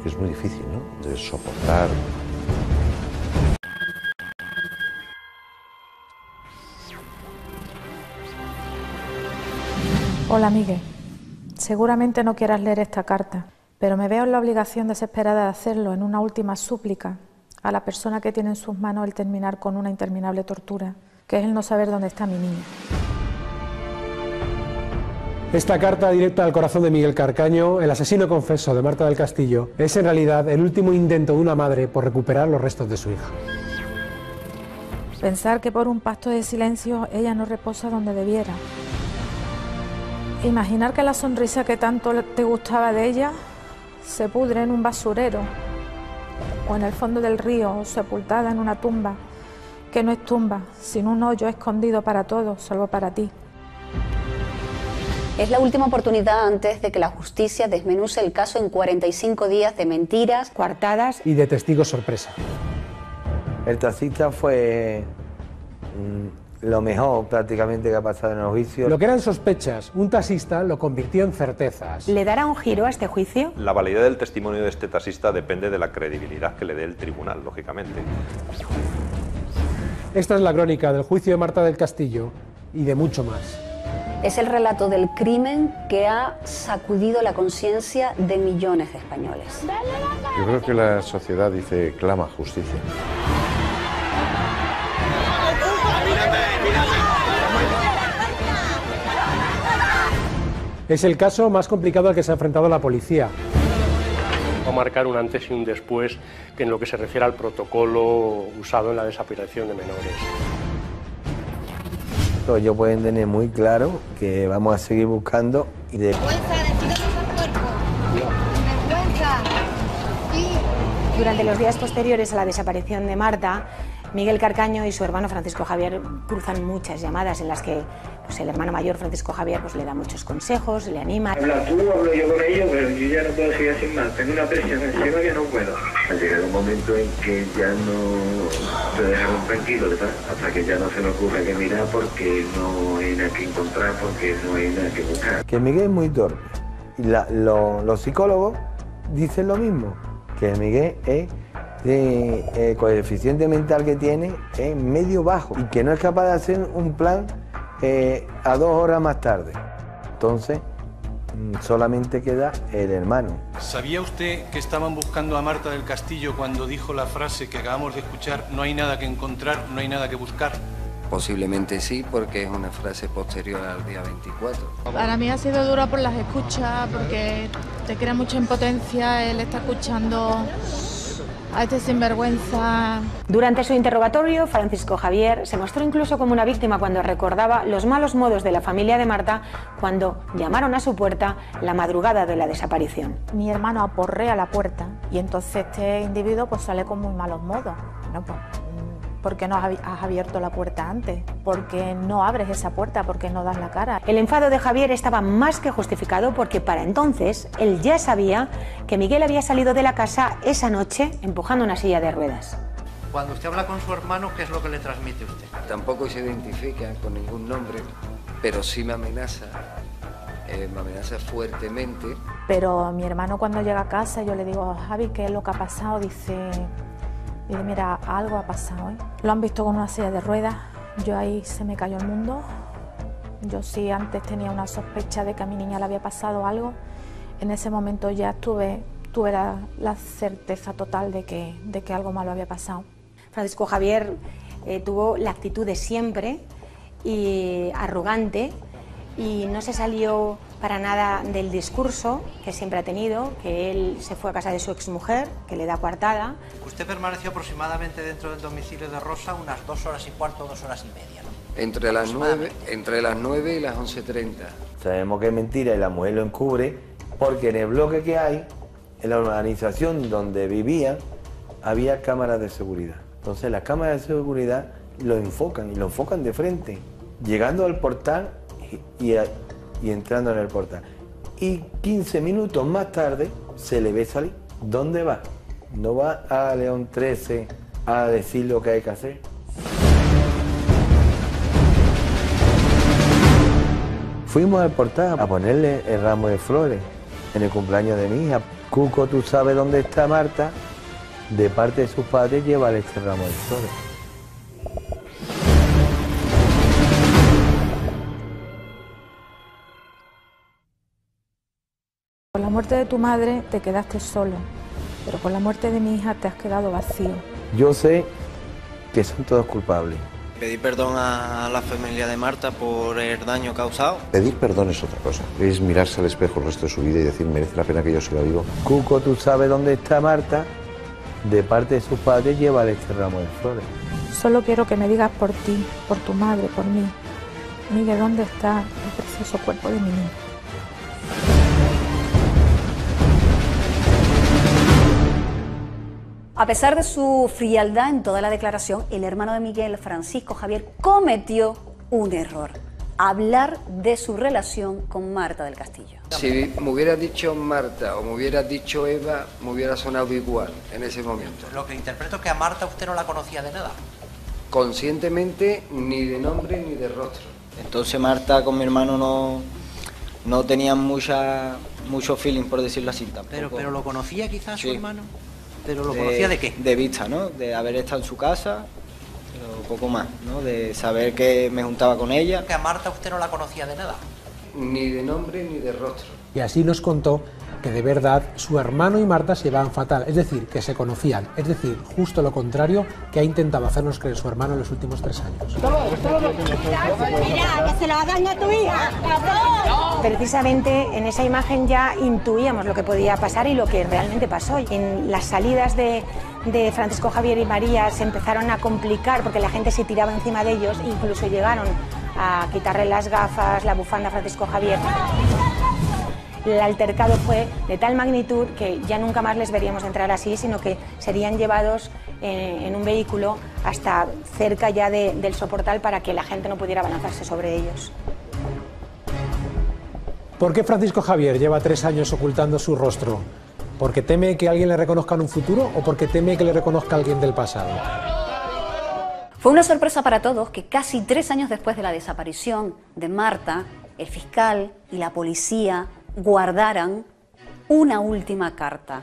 que es muy difícil, ¿no?, de soportar. Hola, Miguel. Seguramente no quieras leer esta carta, pero me veo en la obligación desesperada de hacerlo en una última súplica a la persona que tiene en sus manos el terminar con una interminable tortura, que es el no saber dónde está mi niña. Esta carta directa al corazón de Miguel Carcaño, el asesino confeso de Marta del Castillo, es en realidad el último intento de una madre por recuperar los restos de su hija. Pensar que por un pacto de silencio ella no reposa donde debiera. Imaginar que la sonrisa que tanto te gustaba de ella se pudre en un basurero o en el fondo del río, sepultada en una tumba, que no es tumba, sino un hoyo escondido para todos, salvo para ti. Es la última oportunidad antes de que la justicia desmenuce el caso en 45 días de mentiras, coartadas y de testigos sorpresa. El taxista fue lo mejor prácticamente que ha pasado en el juicio. Lo que eran sospechas, un taxista lo convirtió en certezas. ¿Le dará un giro a este juicio? La validez del testimonio de este taxista depende de la credibilidad que le dé el tribunal, lógicamente. Esta es la crónica del juicio de Marta del Castillo y de mucho más. Es el relato del crimen que ha sacudido la conciencia de millones de españoles. Yo creo que la sociedad dice, clama justicia. Es el caso más complicado al que se ha enfrentado la policía. Va a marcar un antes y un después en lo que se refiere al protocolo usado en la desaparición de menores. Ellos pueden tener muy claro que vamos a seguir buscando y de... Durante los días posteriores a la desaparición de Marta, Miguel Carcaño y su hermano Francisco Javier cruzan muchas llamadas en las que el hermano mayor Francisco Javier le da muchos consejos, le anima. Habla tú, hablo yo con ellos, pero yo ya no puedo seguir así más. Tengo una presión encima que no puedo. Ha llegado un momento en que ya no te dejaron tranquilo, ¿verdad? Hasta que ya no se nos ocurre que mirar porque no hay nada que encontrar, porque no hay nada que buscar. Que Miguel es muy torpe. Y los psicólogos dicen lo mismo, que Miguel es... el coeficiente mental que tiene es medio bajo y que no es capaz de hacer un plan a 2 horas más tarde. Entonces, solamente queda el hermano. ¿Sabía usted que estaban buscando a Marta del Castillo cuando dijo la frase que acabamos de escuchar, no hay nada que encontrar, no hay nada que buscar? Posiblemente sí, porque es una frase posterior al día 24. Para mí ha sido dura por las escuchas, porque te crea mucha impotencia el estar escuchando a este sinvergüenza. Durante su interrogatorio, Francisco Javier se mostró incluso como una víctima cuando recordaba los malos modos de la familia de Marta cuando llamaron a su puerta la madrugada de la desaparición. Mi hermano aporrea la puerta y entonces este individuo pues sale con muy malos modos. No, pues, ¿por qué no has abierto la puerta antes? ¿Por qué no abres esa puerta? ¿Por qué no das la cara? El enfado de Javier estaba más que justificado porque para entonces él ya sabía que Miguel había salido de la casa esa noche empujando una silla de ruedas. Cuando usted habla con su hermano, ¿qué es lo que le transmite usted? Tampoco se identifica con ningún nombre, pero sí me amenaza fuertemente. Pero mi hermano cuando llega a casa yo le digo, Javi, ¿qué es lo que ha pasado? Dice, mira, algo ha pasado, ¿eh? Lo han visto con una silla de ruedas, yo ahí se me cayó el mundo. Yo sí antes tenía una sospecha de que a mi niña le había pasado algo, en ese momento ya tuve la certeza total de que algo malo había pasado. Francisco Javier tuvo la actitud de siempre y arrogante y no se salió para nada del discurso que siempre ha tenido, que él se fue a casa de su exmujer, que le da coartada. Usted permaneció aproximadamente dentro del domicilio de Rosa unas 2 horas y cuarto, 2 horas y media, ¿no? Entre las 9 y las 11:30. Sabemos que es mentira y la mujer lo encubre porque en el bloque que hay, en la urbanización donde vivía, había cámaras de seguridad. Entonces las cámaras de seguridad lo enfocan y lo enfocan de frente, llegando al portal y entrando en el portal. Y 15 minutos más tarde se le ve salir. ¿Dónde va? No va a León 13 a decir lo que hay que hacer. Fuimos al portal a ponerle el ramo de flores en el cumpleaños de mi hija. Cuco, ¿tú sabes dónde está Marta? De parte de sus padres, llévale este ramo de flores. Con la muerte de tu madre te quedaste solo, pero con la muerte de mi hija te has quedado vacío. Yo sé que son todos culpables. Pedir perdón a la familia de Marta por el daño causado. Pedir perdón es otra cosa. Es mirarse al espejo el resto de su vida y decir, merece la pena que yo siga vivo. Cuco, ¿tú sabes dónde está Marta? De parte de sus padres, llévale este ramo de flores. Solo quiero que me digas por ti, por tu madre, por mí. Miguel, ¿dónde está el precioso cuerpo de mi niña? A pesar de su frialdad en toda la declaración, el hermano de Miguel, Francisco Javier, cometió un error: hablar de su relación con Marta del Castillo. Si me hubiera dicho Marta o me hubiera dicho Eva, me hubiera sonado igual en ese momento. Lo que interpreto es que a Marta usted no la conocía de nada. Conscientemente, ni de nombre ni de rostro. Entonces Marta con mi hermano no tenían mucho feeling, por decirlo así, tampoco. Pero lo conocía quizás su Sí. hermano. ¿Pero lo conocía de qué? De vista, ¿no? De haber estado en su casa, pero poco más, ¿no? De saber que me juntaba con ella. Que a Marta usted no la conocía de nada. Ni de nombre ni de rostro. Y así nos contó que de verdad su hermano y Marta se llevaban fatal, es decir, que se conocían, es decir, justo lo contrario que ha intentado hacernos creer su hermano en los últimos 3 años. Mira, que se lo hagan a tu hija, cabrón. Precisamente en esa imagen ya intuíamos lo que podía pasar y lo que realmente pasó. En las salidas de Francisco Javier y María se empezaron a complicar porque la gente se tiraba encima de ellos, incluso llegaron a quitarle las gafas, la bufanda a Francisco Javier. El altercado fue de tal magnitud que ya nunca más les veríamos entrar así, sino que serían llevados en un vehículo hasta cerca ya del soportal para que la gente no pudiera abalanzarse sobre ellos. ¿Por qué Francisco Javier lleva 3 años ocultando su rostro? ¿Porque teme que alguien le reconozca en un futuro o porque teme que le reconozca alguien del pasado? Fue una sorpresa para todos que casi 3 años después de la desaparición de Marta, el fiscal y la policía guardaran una última carta,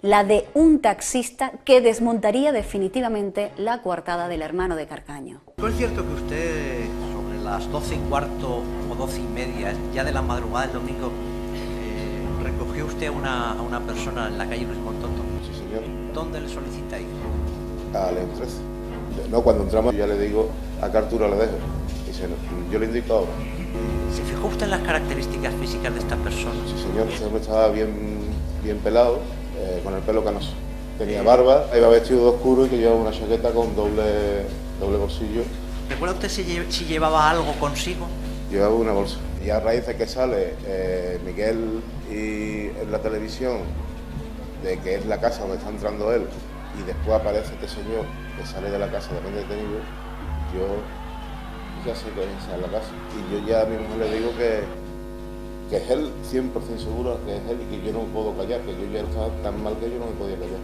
la de un taxista que desmontaría definitivamente la coartada del hermano de Carcaño. ¿No es cierto que usted, sobre las 12 y cuarto o 12 y media, ya de la madrugada del domingo, recogió usted a una persona en la calle Luis Montonto? Sí, señor. ¿Dónde le solicita ir? A León 13. No, cuando entramos ya le digo a qué altura le dejo. Dice, yo le indico ahora. ¿Se fijó usted en las características físicas de esta persona? Sí, señor. Ese hombre estaba bien pelado, con el pelo canoso. Tenía barba, iba vestido de oscuro y que llevaba una chaqueta con doble bolsillo. ¿Recuerda usted si llevaba algo consigo? Llevaba una bolsa. Y a raíz de que sale Miguel y en la televisión, de que es la casa donde está entrando él, y después aparece este señor que sale de la casa también detenido, yo ya sé que esa es la casa. Y yo ya a mi mujer le digo que es él, 100% seguro que es él y que yo no me puedo callar, que yo ya estaba tan mal que yo no me podía callar.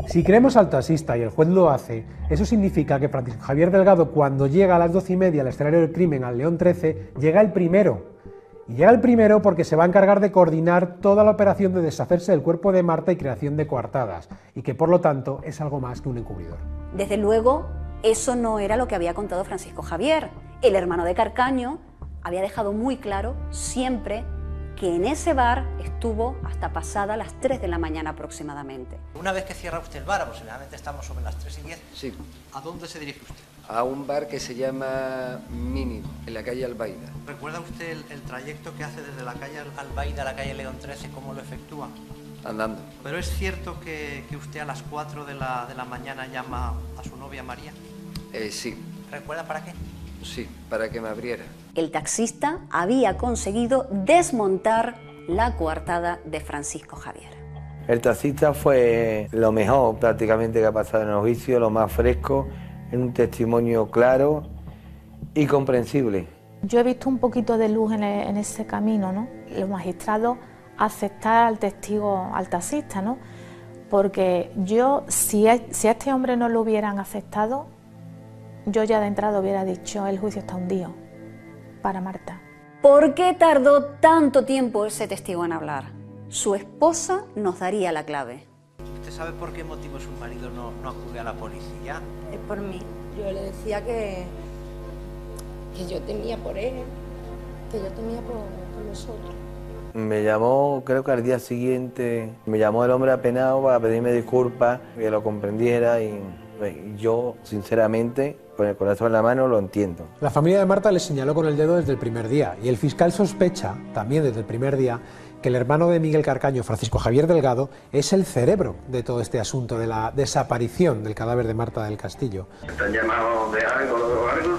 Si creemos al taxista y el juez lo hace, eso significa que Francisco Javier Delgado, cuando llega a las 12:30 al escenario del crimen, al León 13, llega el primero. Y llega el primero porque se va a encargar de coordinar toda la operación de deshacerse del cuerpo de Marta y creación de coartadas, y que por lo tanto es algo más que un encubridor. Desde luego, eso no era lo que había contado Francisco Javier. El hermano de Carcaño había dejado muy claro siempre que en ese bar estuvo hasta pasada las 3 de la mañana aproximadamente. Una vez que cierra usted el bar, aproximadamente estamos sobre las 3:10. Sí. ¿A dónde se dirige usted? A un bar que se llama Mini, en la calle Albaida. ¿Recuerda usted el trayecto que hace desde la calle Albaida a la calle León 13, cómo lo efectúa? Andando. ¿Pero es cierto que usted a las 4 de la mañana llama a su novia María? Sí. ¿Recuerda para qué? Sí, para que me abriera. El taxista había conseguido desmontar la coartada de Francisco Javier. El taxista fue lo mejor prácticamente que ha pasado en el juicio, lo más fresco, en un testimonio claro y comprensible. Yo he visto un poquito de luz en ese camino, ¿no? Los magistrados aceptar al testigo, al taxista, ¿no? Porque yo, si a este hombre no lo hubieran aceptado, yo ya de entrada hubiera dicho, el juicio está hundido para Marta. ¿Por qué tardó tanto tiempo ese testigo en hablar? Su esposa nos daría la clave. ¿Usted sabe por qué motivo su marido no acude a la policía? Es por mí. Yo le decía que yo temía por él, que yo temía por nosotros. Me llamó, creo que al día siguiente, me llamó el hombre apenado para pedirme disculpas, que lo comprendiera y yo, sinceramente, con el corazón en la mano, lo entiendo. La familia de Marta le señaló con el dedo desde el primer día y el fiscal sospecha, también desde el primer día, que el hermano de Miguel Carcaño, Francisco Javier Delgado, es el cerebro de todo este asunto de la desaparición del cadáver de Marta del Castillo. ¿Te han llamado de algo o algo?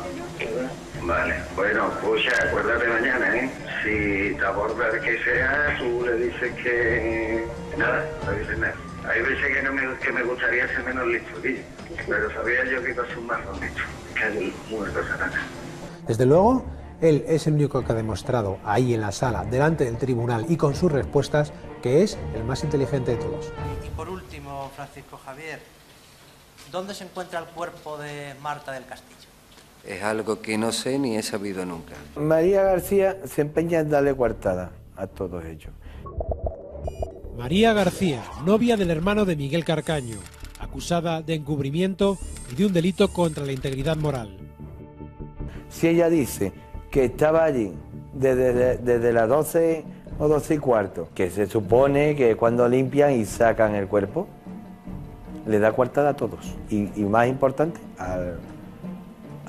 Vale, bueno, escucha, acuérdate mañana, ¿eh? Si te abordas que sea, tú le dices que... Nada, no dices nada. Hay veces que me gustaría ser menos listo, Guille, pero sabía yo que iba a ser un marrón listo, que hay muerto Satanás. Desde luego, él es el único que ha demostrado ahí en la sala, delante del tribunal y con sus respuestas, que es el más inteligente de todos. Y por último, Francisco Javier, ¿dónde se encuentra el cuerpo de Marta del Castillo? Es algo que no sé ni he sabido nunca. María García se empeña en darle coartada a todos ellos. María García, novia del hermano de Miguel Carcaño, acusada de encubrimiento y de un delito contra la integridad moral. Si ella dice que estaba allí desde las 12 o 12:15, que se supone que cuando limpian y sacan el cuerpo, le da coartada a todos. Y más importante,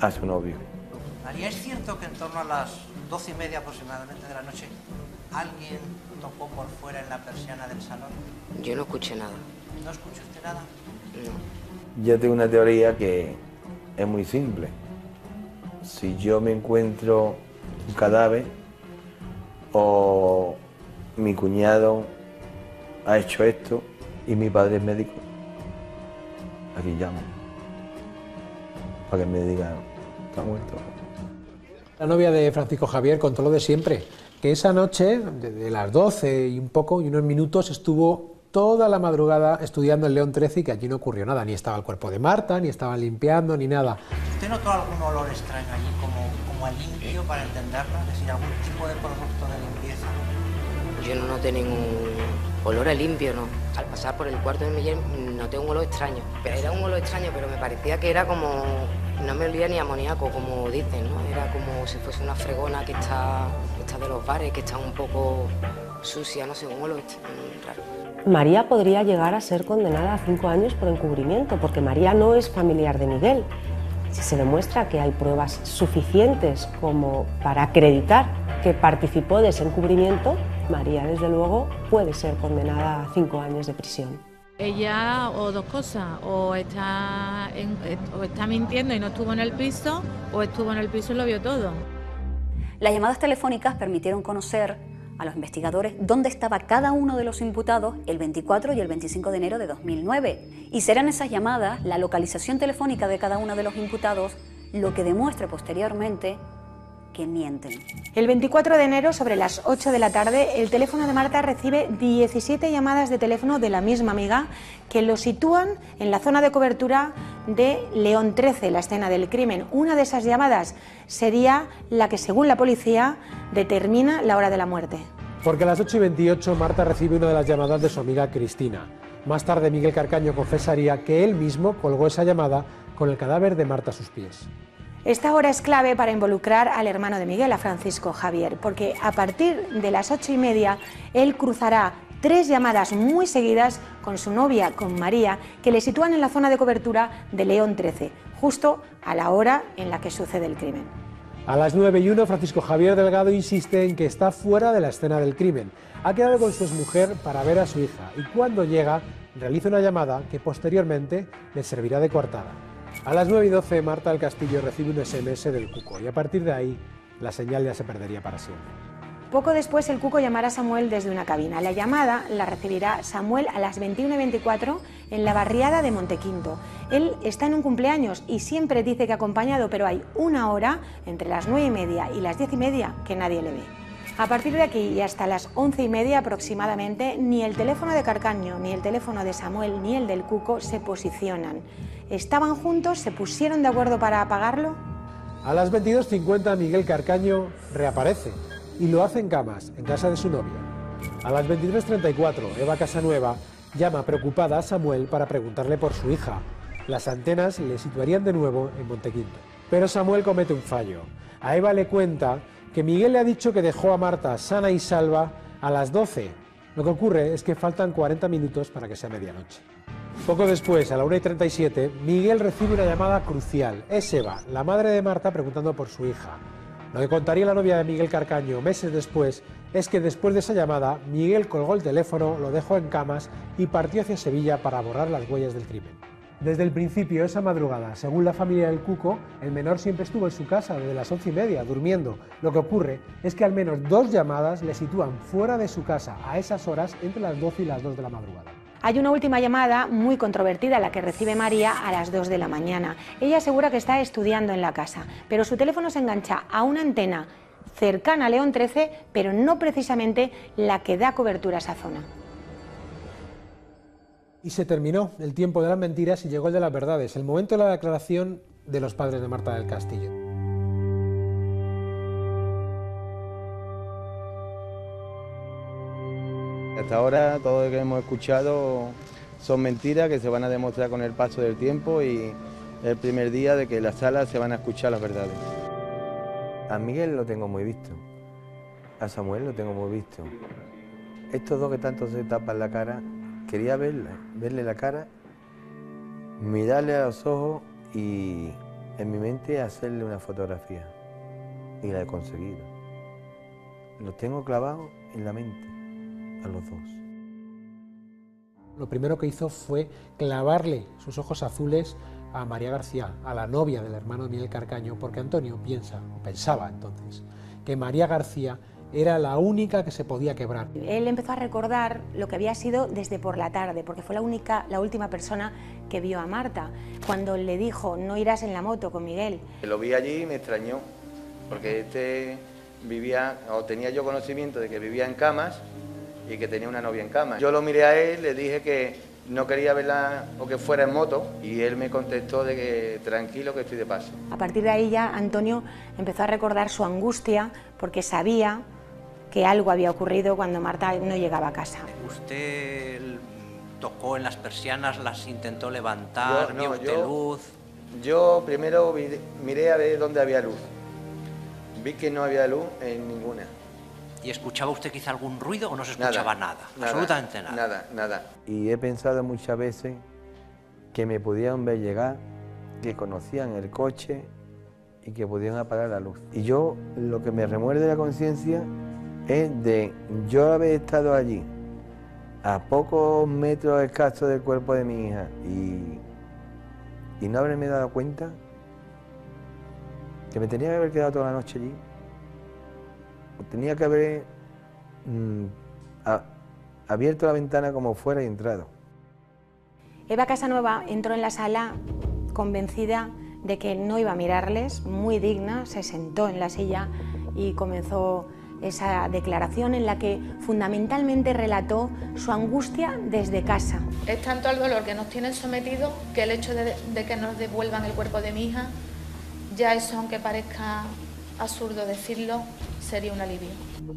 a su novio. María, ¿es cierto que en torno a las 12:30 aproximadamente de la noche alguien tocó por fuera en la persiana del salón? Yo no escuché nada. ¿No escuchó usted nada? No. Yo tengo una teoría que es muy simple. Si yo me encuentro un cadáver o mi cuñado ha hecho esto y mi padre es médico, aquí llamo para que me digan, está muerto. La novia de Francisco Javier contó lo de siempre, que esa noche, de las 12 y un poco y unos minutos, estuvo toda la madrugada estudiando en León 13 y que allí no ocurrió nada, ni estaba el cuerpo de Marta, ni estaban limpiando, ni nada. ¿Usted notó algún olor extraño allí, como a limpio, para entenderlo? Es decir, algún tipo de producto de limpieza. Yo no noté ningún olor a limpio, no. Al pasar por el cuarto de Miguel noté un olor extraño. Pero era un olor extraño, pero me parecía que era como... No me olía ni amoníaco, como dicen, ¿no? Era como si fuese una fregona que está de los bares, que está un poco sucia, no sé, un olor raro. María podría llegar a ser condenada a 5 años por encubrimiento, porque María no es familiar de Miguel. Si se demuestra que hay pruebas suficientes como para acreditar que participó de ese encubrimiento, María, desde luego, puede ser condenada a 5 años de prisión. Ella, o dos cosas, o está mintiendo y no estuvo en el piso, o estuvo en el piso y lo vio todo. Las llamadas telefónicas permitieron conocer a los investigadores dónde estaba cada uno de los imputados el 24 y el 25 de enero de 2009. Y serán esas llamadas, la localización telefónica de cada uno de los imputados, lo que demuestre posteriormente que mienten. El 24 de enero, sobre las 8 de la tarde, el teléfono de Marta recibe 17 llamadas de teléfono de la misma amiga que lo sitúan en la zona de cobertura de León 13, la escena del crimen. Una de esas llamadas sería la que, según la policía, determina la hora de la muerte. Porque a las 8:28 Marta recibe una de las llamadas de su amiga Cristina. Más tarde Miguel Carcaño confesaría que él mismo colgó esa llamada con el cadáver de Marta a sus pies. Esta hora es clave para involucrar al hermano de Miguel, a Francisco Javier, porque a partir de las 8:30 él cruzará 3 llamadas muy seguidas con su novia, con María, que le sitúan en la zona de cobertura de León 13, justo a la hora en la que sucede el crimen. A las 9:01, Francisco Javier Delgado insiste en que está fuera de la escena del crimen. Ha quedado con su exmujer para ver a su hija y cuando llega realiza una llamada que posteriormente le servirá de coartada. A las 9:12, Marta del Castillo recibe un SMS del Cuco y a partir de ahí la señal ya se perdería para siempre. Poco después el Cuco llamará a Samuel desde una cabina. La llamada la recibirá Samuel a las 21:24 en la barriada de Montequinto. Él está en un cumpleaños y siempre dice que ha acompañado, pero hay una hora entre las 9:30 y las 10:30 que nadie le ve. A partir de aquí y hasta las 11:30 aproximadamente, ni el teléfono de Carcaño, ni el teléfono de Samuel, ni el del Cuco se posicionan. ¿Estaban juntos? ¿Se pusieron de acuerdo para apagarlo? A las 22:50 Miguel Carcaño reaparece y lo hace en camas, en casa de su novia. A las 23:34 Eva Casanueva llama preocupada a Samuel para preguntarle por su hija. Las antenas le situarían de nuevo en Montequinto. Pero Samuel comete un fallo. A Eva le cuenta que Miguel le ha dicho que dejó a Marta sana y salva a las 12. Lo que ocurre es que faltan 40 minutos para que sea medianoche. Poco después, a la 1:37, Miguel recibe una llamada crucial. Es Eva, la madre de Marta, preguntando por su hija. Lo que contaría la novia de Miguel Carcaño meses después es que después de esa llamada, Miguel colgó el teléfono, lo dejó en camas y partió hacia Sevilla para borrar las huellas del crimen. Desde el principio, esa madrugada, según la familia del Cuco, el menor siempre estuvo en su casa desde las 11:30, durmiendo. Lo que ocurre es que al menos 2 llamadas le sitúan fuera de su casa a esas horas entre las 12 y las 2 de la madrugada. Hay una última llamada muy controvertida, la que recibe María a las 2 de la mañana. Ella asegura que está estudiando en la casa, pero su teléfono se engancha a una antena cercana a León 13, pero no precisamente la que da cobertura a esa zona. Y se terminó el tiempo de las mentiras y llegó el de las verdades, el momento de la declaración de los padres de Marta del Castillo. Hasta ahora todo lo que hemos escuchado son mentiras que se van a demostrar con el paso del tiempo y el primer día de que en la sala se van a escuchar las verdades. A Miguel lo tengo muy visto, a Samuel lo tengo muy visto. Estos dos que tanto se tapan la cara, quería verle la cara, mirarle a los ojos y en mi mente hacerle una fotografía. Y la he conseguido. Los tengo clavados en la mente. A los dos. Lo primero que hizo fue clavarle sus ojos azules a María García, a la novia del hermano de Miguel Carcaño, porque Antonio pensaba entonces, que María García era la única que se podía quebrar. Él empezó a recordar lo que había sido desde por la tarde, porque fue la última persona que vio a Marta, cuando le dijo, no irás en la moto con Miguel. Lo vi allí y me extrañó, porque tenía yo conocimiento de que vivía en camas, y que tenía una novia en cama. Yo lo miré a él, le dije que no quería verla o que fuera en moto y él me contestó de que tranquilo que estoy de paso. A partir de ahí ya Antonio empezó a recordar su angustia porque sabía que algo había ocurrido cuando Marta no llegaba a casa. ¿Usted tocó en las persianas, las intentó levantar, vio usted luz? Yo primero miré a ver dónde había luz. Vi que no había luz en ninguna. ¿Y escuchaba usted quizá algún ruido o no se escuchaba nada? Absolutamente nada. Nada. Y he pensado muchas veces que me pudieran ver llegar, que conocían el coche y que pudieran apagar la luz. Y yo, lo que me remuerde la conciencia es de yo haber estado allí, a pocos metros escasos del cuerpo de mi hija, y no haberme dado cuenta que me tenía que haber quedado toda la noche allí. Tenía que haber abierto la ventana como fuera y entrado. Eva Casanueva entró en la sala convencida de que no iba a mirarles, muy digna, se sentó en la silla y comenzó esa declaración en la que fundamentalmente relató su angustia desde casa. Es tanto el dolor que nos tienen sometidos que el hecho de que nos devuelvan el cuerpo de mi hija, ya eso, aunque parezca absurdo decirlo, sería un alivio.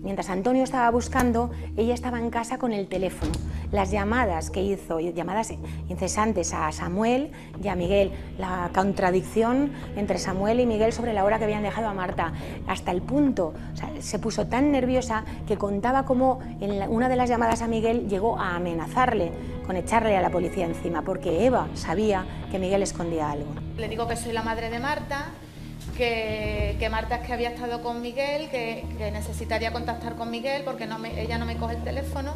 Mientras Antonio estaba buscando, ella estaba en casa con el teléfono. Las llamadas que hizo, llamadas incesantes a Samuel y a Miguel, la contradicción entre Samuel y Miguel sobre la hora que habían dejado a Marta, hasta el punto, o sea, se puso tan nerviosa que contaba cómo en una de las llamadas a Miguel llegó a amenazarle con echarle a la policía encima, porque Eva sabía que Miguel escondía algo. Le digo que soy la madre de Marta, que Marta es que había estado con Miguel, que necesitaría contactar con Miguel porque ella no me coge el teléfono.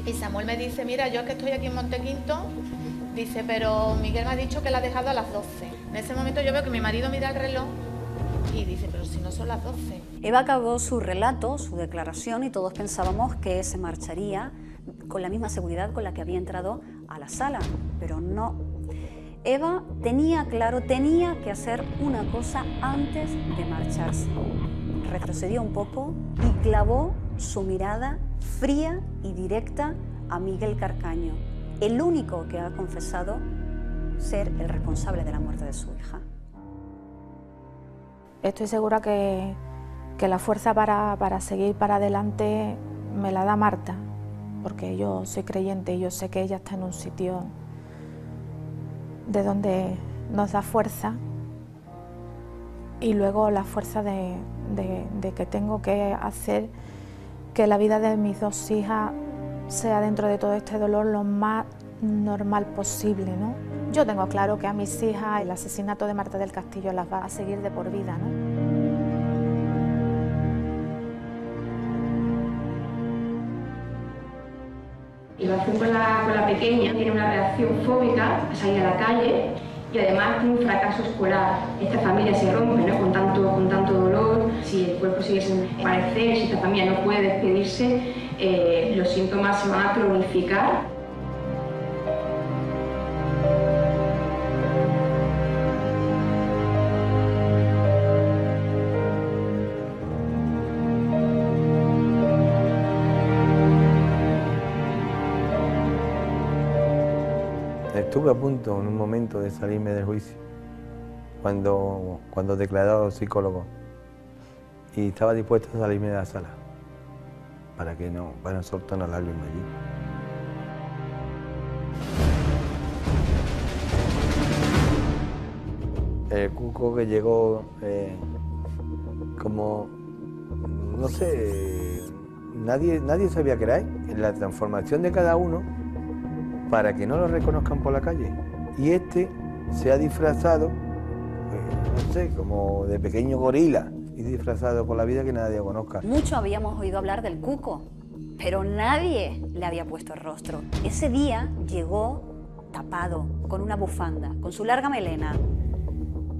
Y Samuel me dice, mira, yo es que estoy aquí en Montequinto, dice, pero Miguel me ha dicho que la ha dejado a las 12. En ese momento yo veo que mi marido mira el reloj y dice, pero si no son las 12. Eva acabó su relato, su declaración, y todos pensábamos que se marcharía con la misma seguridad con la que había entrado a la sala, pero no. Eva tenía claro, tenía que hacer una cosa antes de marcharse. Retrocedió un poco y clavó su mirada fría y directa a Miguel Carcaño, el único que ha confesado ser el responsable de la muerte de su hija. Estoy segura que la fuerza para seguir para adelante me la da Marta, porque yo soy creyente y yo sé que ella está en un sitio de donde nos da fuerza, y luego la fuerza de que tengo que hacer que la vida de mis dos hijas sea, dentro de todo este dolor, lo más normal posible, ¿no? Yo tengo claro que a mis hijas el asesinato de Marta del Castillo las va a seguir de por vida, ¿no? Y lo hacen con la pequeña, tiene una reacción fóbica a salir a la calle y además tiene un fracaso escolar. Esta familia se rompe, ¿no? con tanto dolor, si el cuerpo sigue sin aparecer, si esta familia no puede despedirse, los síntomas se van a cronificar. Estuve a punto en un momento de salirme del juicio, cuando declaró al psicólogo, y estaba dispuesto a salirme de la sala, para no soltar una lágrima allí. El cuco que llegó como, no sé, nadie sabía que era él, en la transformación de cada uno, para que no lo reconozcan por la calle. Y este se ha disfrazado, no sé, como de pequeño gorila, y disfrazado por la vida que nadie conozca. Mucho habíamos oído hablar del cuco, pero nadie le había puesto el rostro. Ese día llegó tapado, con una bufanda, con su larga melena,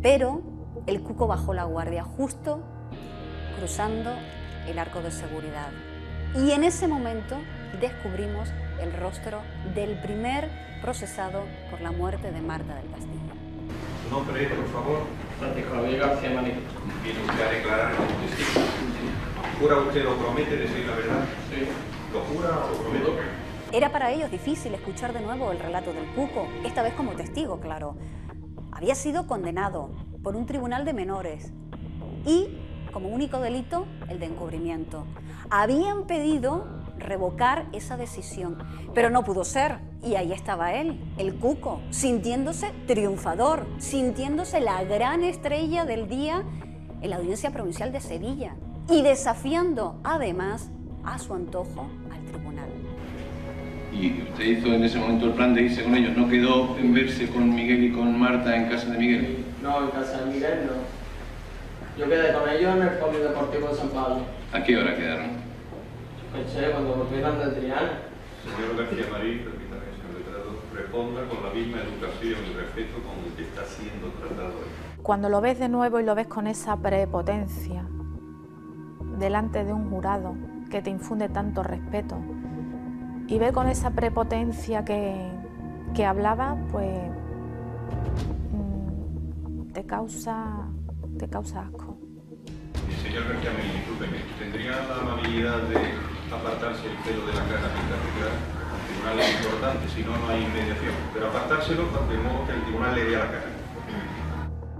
pero el cuco bajó la guardia justo cruzando el arco de seguridad. Y en ese momento descubrimos el rostro del primer procesado por la muerte de Marta del Castillo. ¿Su nombre es, por favor? Francisco Javier García Manito. ¿Viene usted a declarar como testigo? ¿Jura usted o promete decir la verdad? Sí. ¿Lo jura o lo promete? Era para ellos difícil escuchar de nuevo el relato del cuco, esta vez como testigo, claro. Había sido condenado por un tribunal de menores y, como único delito, el de encubrimiento. Habían pedido revocar esa decisión, pero no pudo ser, y ahí estaba él, el cuco, sintiéndose triunfador, sintiéndose la gran estrella del día en la Audiencia Provincial de Sevilla y desafiando además a su antojo al tribunal. ¿Y usted hizo en ese momento el plan de irse con ellos? ¿No quedó en verse con Miguel y con Marta en casa de Miguel? No, en casa de Miguel no. Yo quedé con ellos en el Polideportivo de San Pablo. ¿A qué hora quedaron? Pensé, cuando volvieran del Triana. Señor García Marín, permítame, señor letrado, responda con la misma educación y respeto con el que está siendo tratado hoy. Cuando lo ves de nuevo y lo ves con esa prepotencia delante de un jurado que te infunde tanto respeto, y ve con esa prepotencia que hablaba, pues te causa asco. Señor García Marín, discúlpeme, ¿tendría la amabilidad de apartarse el pelo de la cara mientras declara? El tribunal es importante, si no, no hay mediación. Pero apartárselo de modo que el tribunal le vea la cara.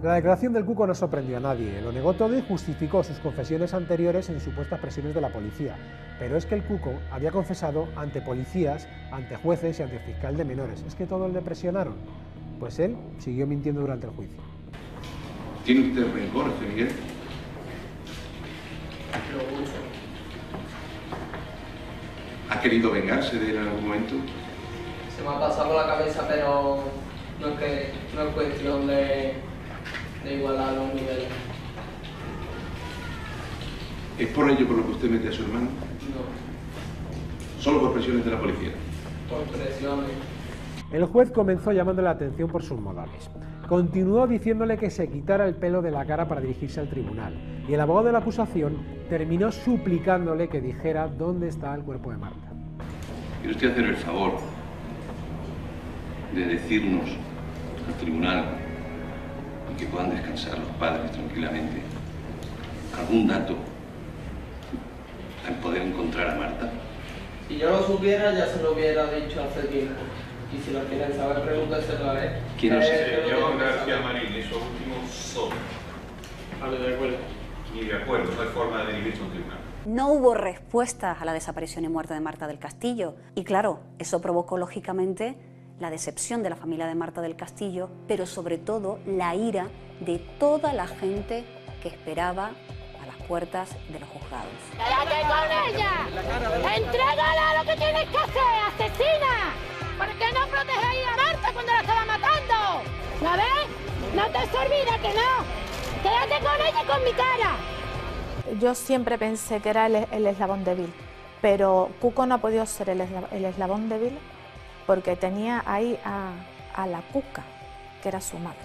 La declaración del Cuco no sorprendió a nadie, lo negó todo y justificó sus confesiones anteriores en supuestas presiones de la policía. Pero es que el Cuco había confesado ante policías, ante jueces y ante el fiscal de menores. ¿Es que todos le presionaron? Pues él siguió mintiendo durante el juicio. ¿Tiene usted rencor hacia Miguel? ¿Ha querido vengarse de él en algún momento? Se me ha pasado por la cabeza, pero no es cuestión de igualar los niveles. ¿Es por ello por lo que usted mete a su hermano? No. ¿Solo por presiones de la policía? Por presiones. El juez comenzó llamándole la atención por sus modales. Continuó diciéndole que se quitara el pelo de la cara para dirigirse al tribunal. Y el abogado de la acusación terminó suplicándole que dijera dónde está el cuerpo de Marta. ¿Quiere usted hacer el favor de decirnos al tribunal y que puedan descansar los padres tranquilamente algún dato al poder encontrar a Marta? Si yo lo supiera, ya se lo hubiera dicho hace tiempo. Y si lo quieren saber, pregúntenselo a él. ¿Quién es? Señor García Marín, eso último son. Vale, de acuerdo. Ni de acuerdo, no hay forma de dirigirse a un tribunal. No hubo respuestas a la desaparición y muerte de Marta del Castillo. Y claro, eso provocó lógicamente la decepción de la familia de Marta del Castillo, pero sobre todo la ira de toda la gente que esperaba a las puertas de los juzgados. ¡Quédate con ella! ¡Entrégala lo que tienes que hacer, asesina! ¿Por qué no protegéis a Marta cuando la estaba matando? ¿La ves? No te olvides que no. Quédate con ella y con mi cara. Yo siempre pensé que era el eslabón débil, pero Cuco no ha podido ser el eslabón débil porque tenía ahí a la Cuca, que era su madre.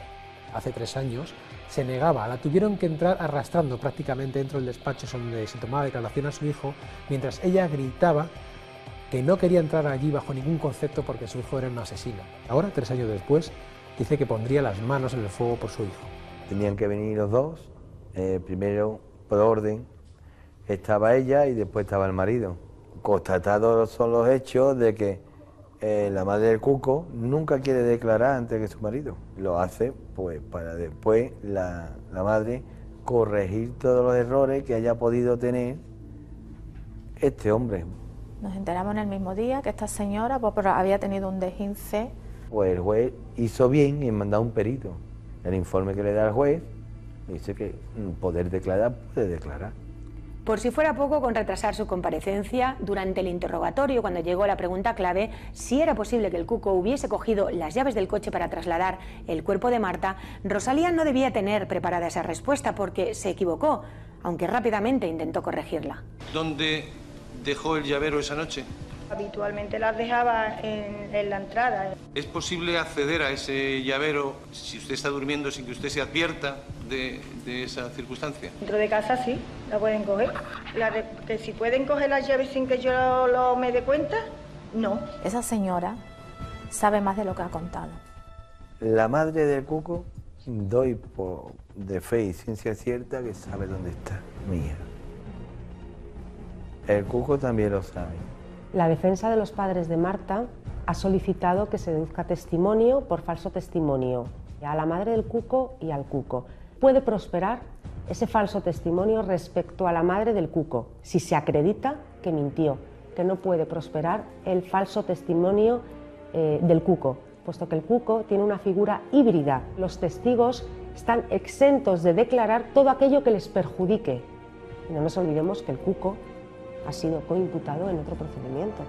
Hace 3 años se negaba, la tuvieron que entrar arrastrando prácticamente dentro del despacho donde se tomaba declaración a su hijo, mientras ella gritaba que no quería entrar allí bajo ningún concepto porque su hijo era un asesino. Ahora, 3 años después, dice que pondría las manos en el fuego por su hijo. Tenían que venir los dos, primero por orden estaba ella y después estaba el marido. Constatados son los hechos de que la madre del Cuco nunca quiere declarar antes que su marido. Lo hace pues para después la madre corregir todos los errores que haya podido tener este hombre. Nos enteramos en el mismo día que esta señora había tenido un desguince. Pues el juez hizo bien en mandar un perito. El informe que le da al juez dice que poder declarar, puede declarar. Por si fuera poco, con retrasar su comparecencia, durante el interrogatorio, cuando llegó la pregunta clave, si era posible que el Cuco hubiese cogido las llaves del coche para trasladar el cuerpo de Marta, Rosalía no debía tener preparada esa respuesta porque se equivocó, aunque rápidamente intentó corregirla. ¿Dónde dejó el llavero esa noche? Habitualmente las dejaba en la entrada. ¿Es posible acceder a ese llavero si usted está durmiendo sin que usted se advierta de esa circunstancia? Dentro de casa sí, la pueden coger. Que si pueden coger las llaves sin que yo me dé cuenta, no. Esa señora sabe más de lo que ha contado. La madre del Cuco, doy de fe y ciencia cierta que sabe dónde está mi hija. El Cuco también lo sabe. La defensa de los padres de Marta ha solicitado que se deduzca testimonio por falso testimonio a la madre del Cuco y al Cuco. Puede prosperar ese falso testimonio respecto a la madre del Cuco si se acredita que mintió, que no puede prosperar el falso testimonio del Cuco, puesto que el Cuco tiene una figura híbrida. Los testigos están exentos de declarar todo aquello que les perjudique. Y no nos olvidemos que el Cuco ha sido coimputado en otro procedimiento.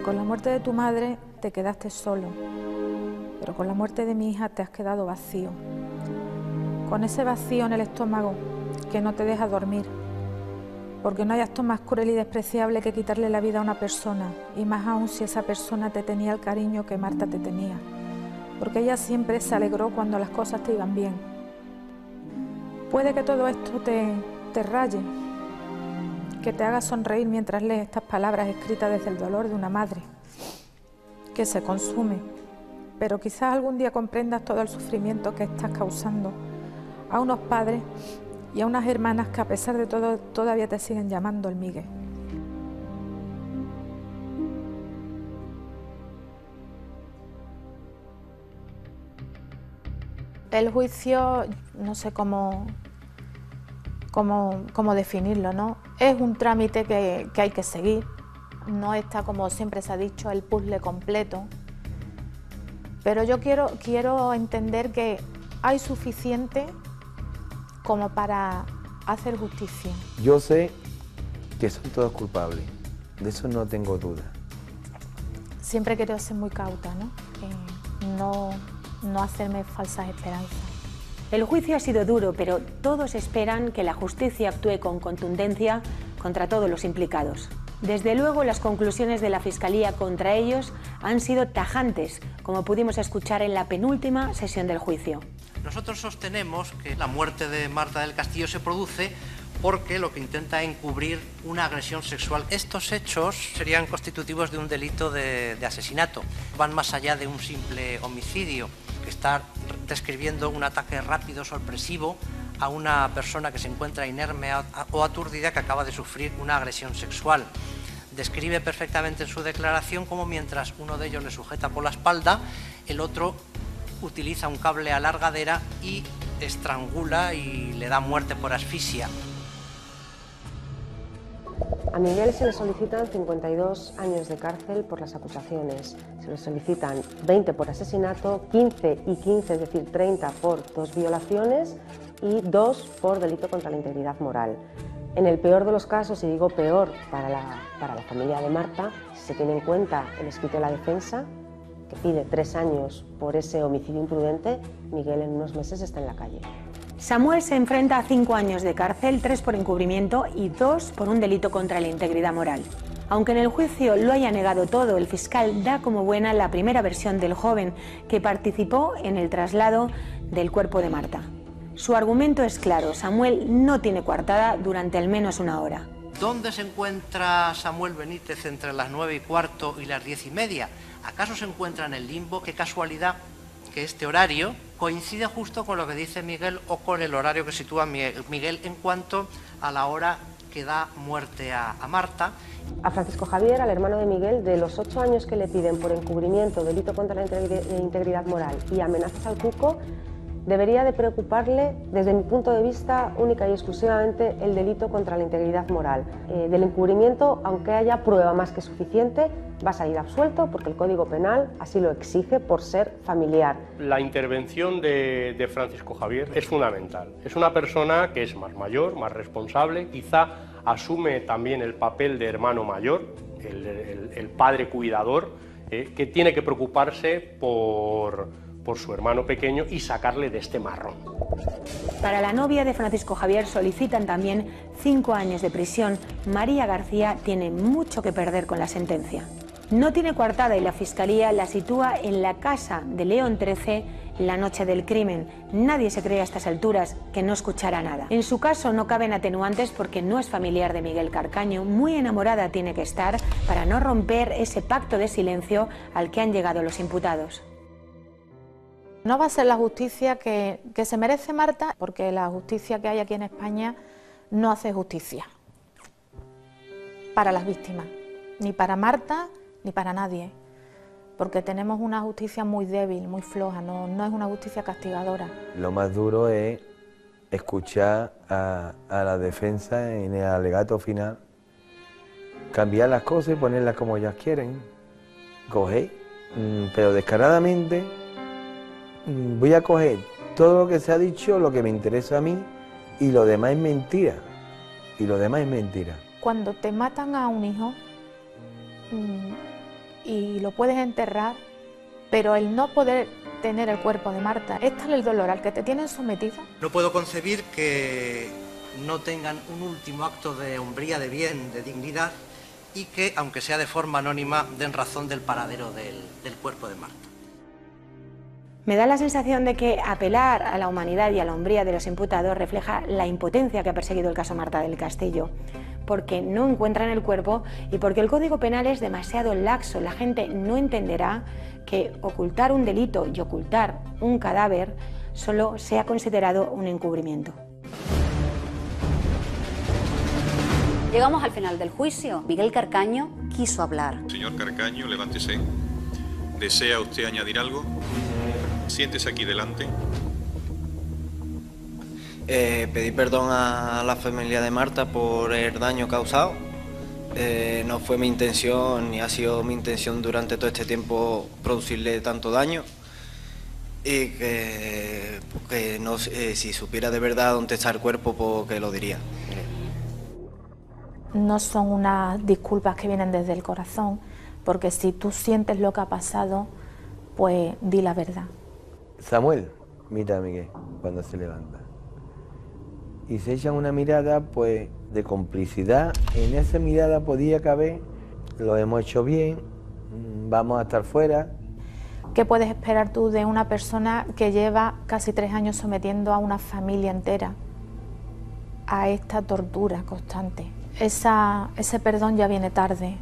Con la muerte de tu madre te quedaste solo, pero con la muerte de mi hija te has quedado vacío. Con ese vacío en el estómago que no te deja dormir, porque no hay acto más cruel y despreciable que quitarle la vida a una persona, y más aún si esa persona te tenía el cariño que Marta te tenía, porque ella siempre se alegró cuando las cosas te iban bien. Puede que todo esto te raye, que te haga sonreír mientras lees estas palabras escritas desde el dolor de una madre que se consume, pero quizás algún día comprendas todo el sufrimiento que estás causando a unos padres y a unas hermanas que a pesar de todo todavía te siguen llamando el Miguel. El juicio, no sé cómo definirlo, ¿no? Es un trámite que hay que seguir. No está, como siempre se ha dicho, el puzzle completo. Pero yo quiero entender que hay suficiente como para hacer justicia. Yo sé que son todos culpables, de eso no tengo duda. Siempre quiero ser muy cauta, ¿no? No hacerme falsas esperanzas. El juicio ha sido duro, pero todos esperan que la justicia actúe con contundencia contra todos los implicados. Desde luego, las conclusiones de la Fiscalía contra ellos han sido tajantes, como pudimos escuchar en la penúltima sesión del juicio. Nosotros sostenemos que la muerte de Marta del Castillo se produce porque lo que intenta es encubrir una agresión sexual. Estos hechos serían constitutivos de un delito de asesinato. Van más allá de un simple homicidio, que está describiendo un ataque rápido, sorpresivo, a una persona que se encuentra inerme o aturdida que acaba de sufrir una agresión sexual. Describe perfectamente en su declaración cómo mientras uno de ellos le sujeta por la espalda, el otro utiliza un cable a largadera y estrangula y le da muerte por asfixia. A Miguel se le solicitan 52 años de cárcel por las acusaciones. Se le solicitan 20 por asesinato, 15 y 15, es decir, 30 por 2 violaciones y 2 por delito contra la integridad moral. En el peor de los casos, y digo peor para la familia de Marta, si se tiene en cuenta el escrito de la defensa, que pide 3 años por ese homicidio imprudente, Miguel en unos meses está en la calle. Samuel se enfrenta a 5 años de cárcel, 3 por encubrimiento y 2 por un delito contra la integridad moral. Aunque en el juicio lo haya negado todo, el fiscal da como buena la primera versión del joven que participó en el traslado del cuerpo de Marta. Su argumento es claro: Samuel no tiene coartada durante al menos una hora. ¿Dónde se encuentra Samuel Benítez entre las 9:15 y las 10:30? ¿Acaso se encuentra en el limbo? Qué casualidad que este horario coincide justo con lo que dice Miguel o con el horario que sitúa Miguel en cuanto a la hora que da muerte a Marta. A Francisco Javier, al hermano de Miguel, de los 8 años que le piden por encubrimiento, delito contra la integridad moral y amenazas al cuco, debería de preocuparle, desde mi punto de vista, única y exclusivamente el delito contra la integridad moral. Del encubrimiento, aunque haya prueba más que suficiente, va a salir absuelto porque el Código Penal así lo exige por ser familiar. La intervención de Francisco Javier es fundamental. Es una persona que es más mayor, más responsable, quizá asume también el papel de hermano mayor, el padre cuidador, que tiene que preocuparse por su hermano pequeño y sacarle de este marrón. Para la novia de Francisco Javier solicitan también 5 años de prisión. María García tiene mucho que perder con la sentencia. No tiene coartada y la Fiscalía la sitúa en la casa de León XIII la noche del crimen. Nadie se cree a estas alturas que no escuchará nada. En su caso no caben atenuantes porque no es familiar de Miguel Carcaño. Muy enamorada tiene que estar para no romper ese pacto de silencio al que han llegado los imputados. No va a ser la justicia que se merece Marta, porque la justicia que hay aquí en España no hace justicia para las víctimas, ni para Marta ni para nadie, porque tenemos una justicia muy débil, muy floja, no es una justicia castigadora. Lo más duro es escuchar a la defensa en el alegato final, cambiar las cosas y ponerlas como ellas quieren, coger, pero descaradamente. Voy a coger todo lo que se ha dicho, lo que me interesa a mí, y lo demás es mentira. Y lo demás es mentira. Cuando te matan a un hijo y lo puedes enterrar, pero el no poder tener el cuerpo de Marta, ¿es tal el dolor al que te tienen sometido? No puedo concebir que no tengan un último acto de hombría, de bien, de dignidad, y que, aunque sea de forma anónima, den razón del paradero del cuerpo de Marta. Me da la sensación de que apelar a la humanidad y a la hombría de los imputados refleja la impotencia que ha perseguido el caso Marta del Castillo, porque no encuentran el cuerpo y porque el Código Penal es demasiado laxo. La gente no entenderá que ocultar un delito y ocultar un cadáver solo sea considerado un encubrimiento. Llegamos al final del juicio. Miguel Carcaño quiso hablar. Señor Carcaño, levántese. ¿Desea usted añadir algo? Siéntese aquí delante. Pedir perdón a la familia de Marta por el daño causado. No fue mi intención ni ha sido mi intención durante todo este tiempo producirle tanto daño, y que no, si supiera de verdad dónde está el cuerpo, pues que lo diría. No son unas disculpas que vienen desde el corazón, porque si tú sientes lo que ha pasado, pues di la verdad. Samuel mira a Miguel cuando se levanta y se echan una mirada pues de complicidad. En esa mirada podía caber: lo hemos hecho bien, vamos a estar fuera. ¿Qué puedes esperar tú de una persona que lleva casi 3 años sometiendo a una familia entera a esta tortura constante? Ese perdón ya viene tarde.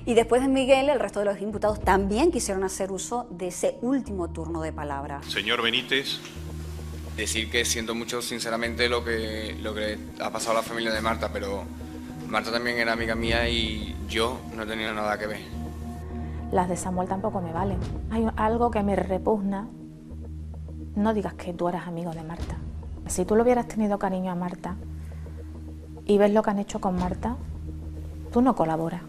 Y después de Miguel, el resto de los imputados también quisieron hacer uso de ese último turno de palabra. Señor Benítez. Decir que siento mucho sinceramente lo que ha pasado a la familia de Marta, pero Marta también era amiga mía y yo no he tenido nada que ver. Las de Samuel tampoco me valen. Hay algo que me repugna. No digas que tú eras amigo de Marta. Si tú le hubieras tenido cariño a Marta y ves lo que han hecho con Marta, tú no colaboras.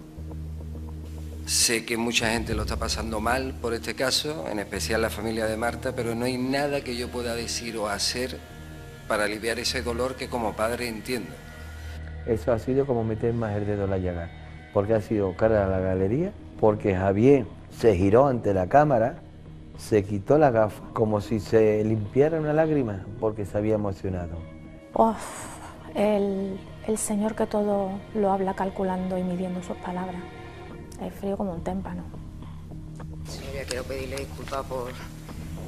Sé que mucha gente lo está pasando mal por este caso, en especial la familia de Marta, pero no hay nada que yo pueda decir o hacer para aliviar ese dolor que como padre entiendo. Eso ha sido como meter más el dedo en la llaga, porque ha sido cara a la galería, porque Javier se giró ante la cámara, se quitó la gafa, como si se limpiara una lágrima, porque se había emocionado. El Señor que todo lo habla calculando y midiendo sus palabras. Es frío como un témpano. Silvia, quiero pedirle disculpas por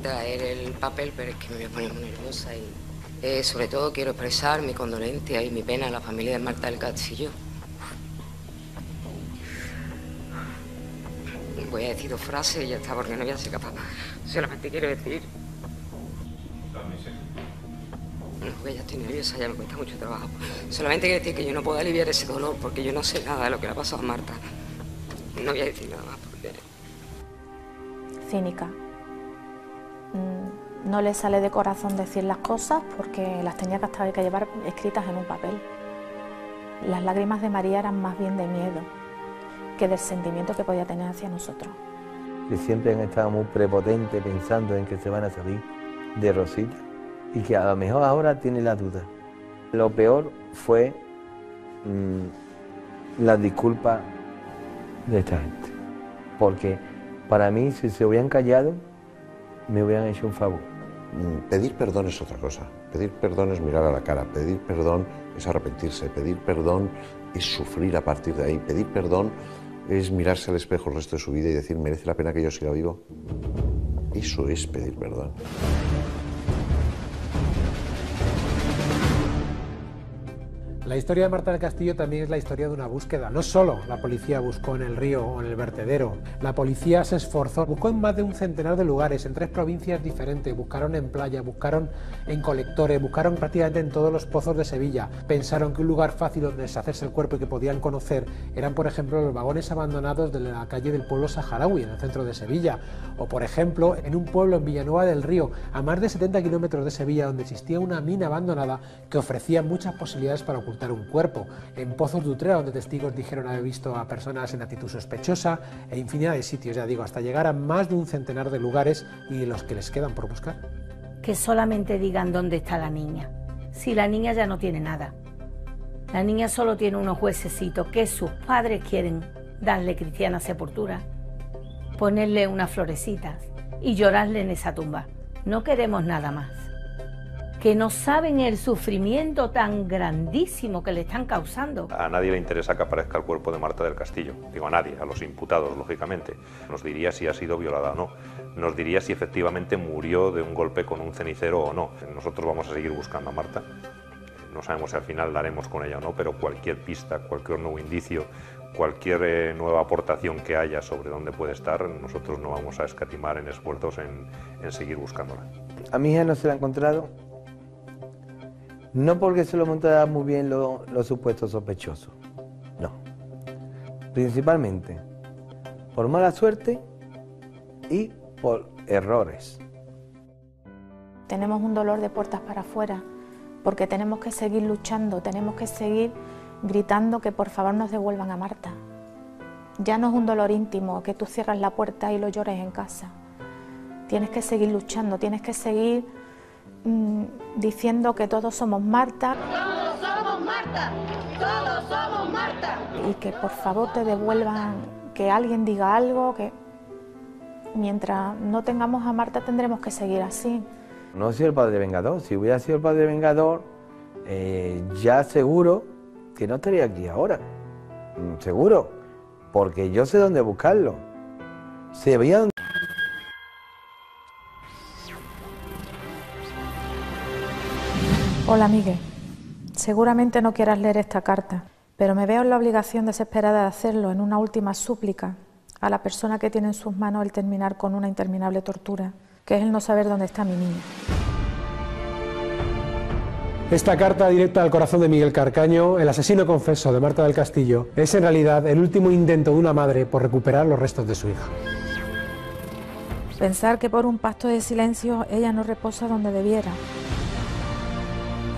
traer el papel, pero es que me voy a poner muy nerviosa y sobre todo quiero expresar mi condolencia y mi pena a la familia de Marta del Castillo. Voy a decir 2 frases y ya está, porque no voy a ser capaz. Solamente quiero decir... No, porque ya estoy nerviosa, ya me cuesta mucho trabajo. Solamente quiero decir que yo no puedo aliviar ese dolor porque yo no sé nada de lo que le ha pasado a Marta. No voy a decir nada más porque... Cínica. No le sale de corazón decir las cosas porque las tenía que llevar escritas en un papel. Las lágrimas de María eran más bien de miedo que del sentimiento que podía tener hacia nosotros. Que siempre han estado muy prepotentes pensando en que se van a salir de Rosita y que a lo mejor ahora tiene la duda. Lo peor fue las disculpas de esta gente, porque para mí si se hubieran callado me hubieran hecho un favor. Pedir perdón es otra cosa. Pedir perdón es mirar a la cara, pedir perdón es arrepentirse, pedir perdón es sufrir a partir de ahí, pedir perdón es mirarse al espejo el resto de su vida y decir: ¿merece la pena que yo siga vivo? Eso es pedir perdón. La historia de Marta del Castillo también es la historia de una búsqueda. No solo la policía buscó en el río o en el vertedero, la policía se esforzó, buscó en más de un centenar de lugares, en 3 provincias diferentes, buscaron en playa, buscaron en colectores, buscaron prácticamente en todos los pozos de Sevilla. Pensaron que un lugar fácil donde deshacerse el cuerpo y que podían conocer eran, por ejemplo, los vagones abandonados de la calle del pueblo saharaui, en el centro de Sevilla, o por ejemplo, en un pueblo en Villanueva del Río, a más de 70 kilómetros de Sevilla, donde existía una mina abandonada que ofrecía muchas posibilidades para ocultar un cuerpo, en Pozos de Utrera, donde testigos dijeron haber visto a personas en actitud sospechosa, e infinidad de sitios, ya digo, hasta llegar a más de un centenar de lugares y los que les quedan por buscar. Que solamente digan dónde está la niña. Si la niña ya no tiene nada. La niña solo tiene unos huesecitos que sus padres quieren darle cristiana sepultura, ponerle unas florecitas y llorarle en esa tumba. No queremos nada más. Que no saben el sufrimiento tan grandísimo que le están causando. A nadie le interesa que aparezca el cuerpo de Marta del Castillo. Digo a nadie, a los imputados, lógicamente. Nos diría si ha sido violada o no. Nos diría si efectivamente murió de un golpe con un cenicero o no. Nosotros vamos a seguir buscando a Marta. No sabemos si al final daremos con ella o no, pero cualquier pista, cualquier nuevo indicio, cualquier nueva aportación que haya sobre dónde puede estar, nosotros no vamos a escatimar en esfuerzos en seguir buscándola. A mi hija no se la ha encontrado. No porque se lo montaran muy bien los supuestos sospechosos, no. Principalmente por mala suerte y por errores. Tenemos un dolor de puertas para afuera porque tenemos que seguir luchando, tenemos que seguir gritando que por favor nos devuelvan a Marta. Ya no es un dolor íntimo que tú cierras la puerta y lo llores en casa. Tienes que seguir luchando, tienes que seguir diciendo que todos somos Marta. Todos somos Marta, todos somos Marta. Y que por favor te devuelvan, que alguien diga algo, que mientras no tengamos a Marta tendremos que seguir así. No he sido el padre vengador. Si hubiera sido el padre vengador, ya seguro que no estaría aquí ahora. Seguro. Porque yo sé dónde buscarlo. Se veía dónde... Hola, Miguel. Seguramente no quieras leer esta carta, pero me veo en la obligación desesperada de hacerlo en una última súplica a la persona que tiene en sus manos el terminar con una interminable tortura, que es el no saber dónde está mi niña. Esta carta directa al corazón de Miguel Carcaño, el asesino confeso de Marta del Castillo, es en realidad el último intento de una madre por recuperar los restos de su hija. Pensar que por un pacto de silencio ella no reposa donde debiera.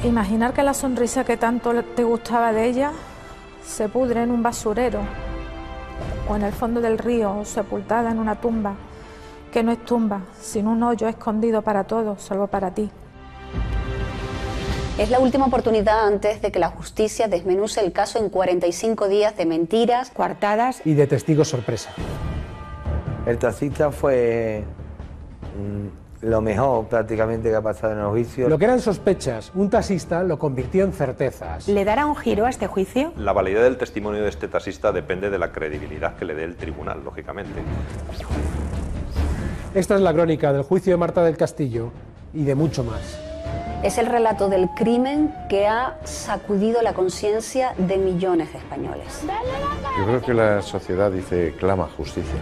Imaginar que la sonrisa que tanto te gustaba de ella se pudre en un basurero o en el fondo del río, sepultada en una tumba, que no es tumba, sino un hoyo escondido para todos, salvo para ti. Es la última oportunidad antes de que la justicia desmenuce el caso en 45 días de mentiras, coartadas y de testigos sorpresa. El taxista fue lo mejor prácticamente que ha pasado en el juicio. Lo que eran sospechas, un taxista lo convirtió en certezas. ¿Le dará un giro a este juicio? La validez del testimonio de este taxista depende de la credibilidad que le dé el tribunal, lógicamente. Esta es la crónica del juicio de Marta del Castillo y de mucho más. es el relato del crimen que ha sacudido la conciencia de millones de españoles. Yo creo que la sociedad dice clama justicia.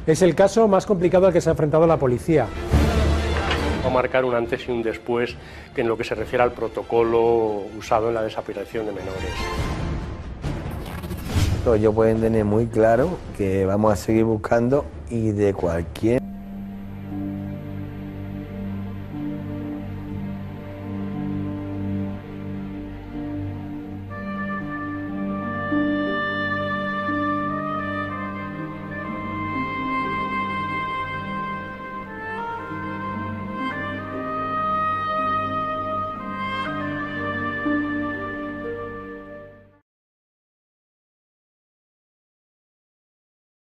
Es el caso más complicado al que se ha enfrentado la policía. Va a marcar un antes y un después en lo que se refiere al protocolo usado en la desaparición de menores. Ellos pueden tener muy claro que vamos a seguir buscando y de cualquier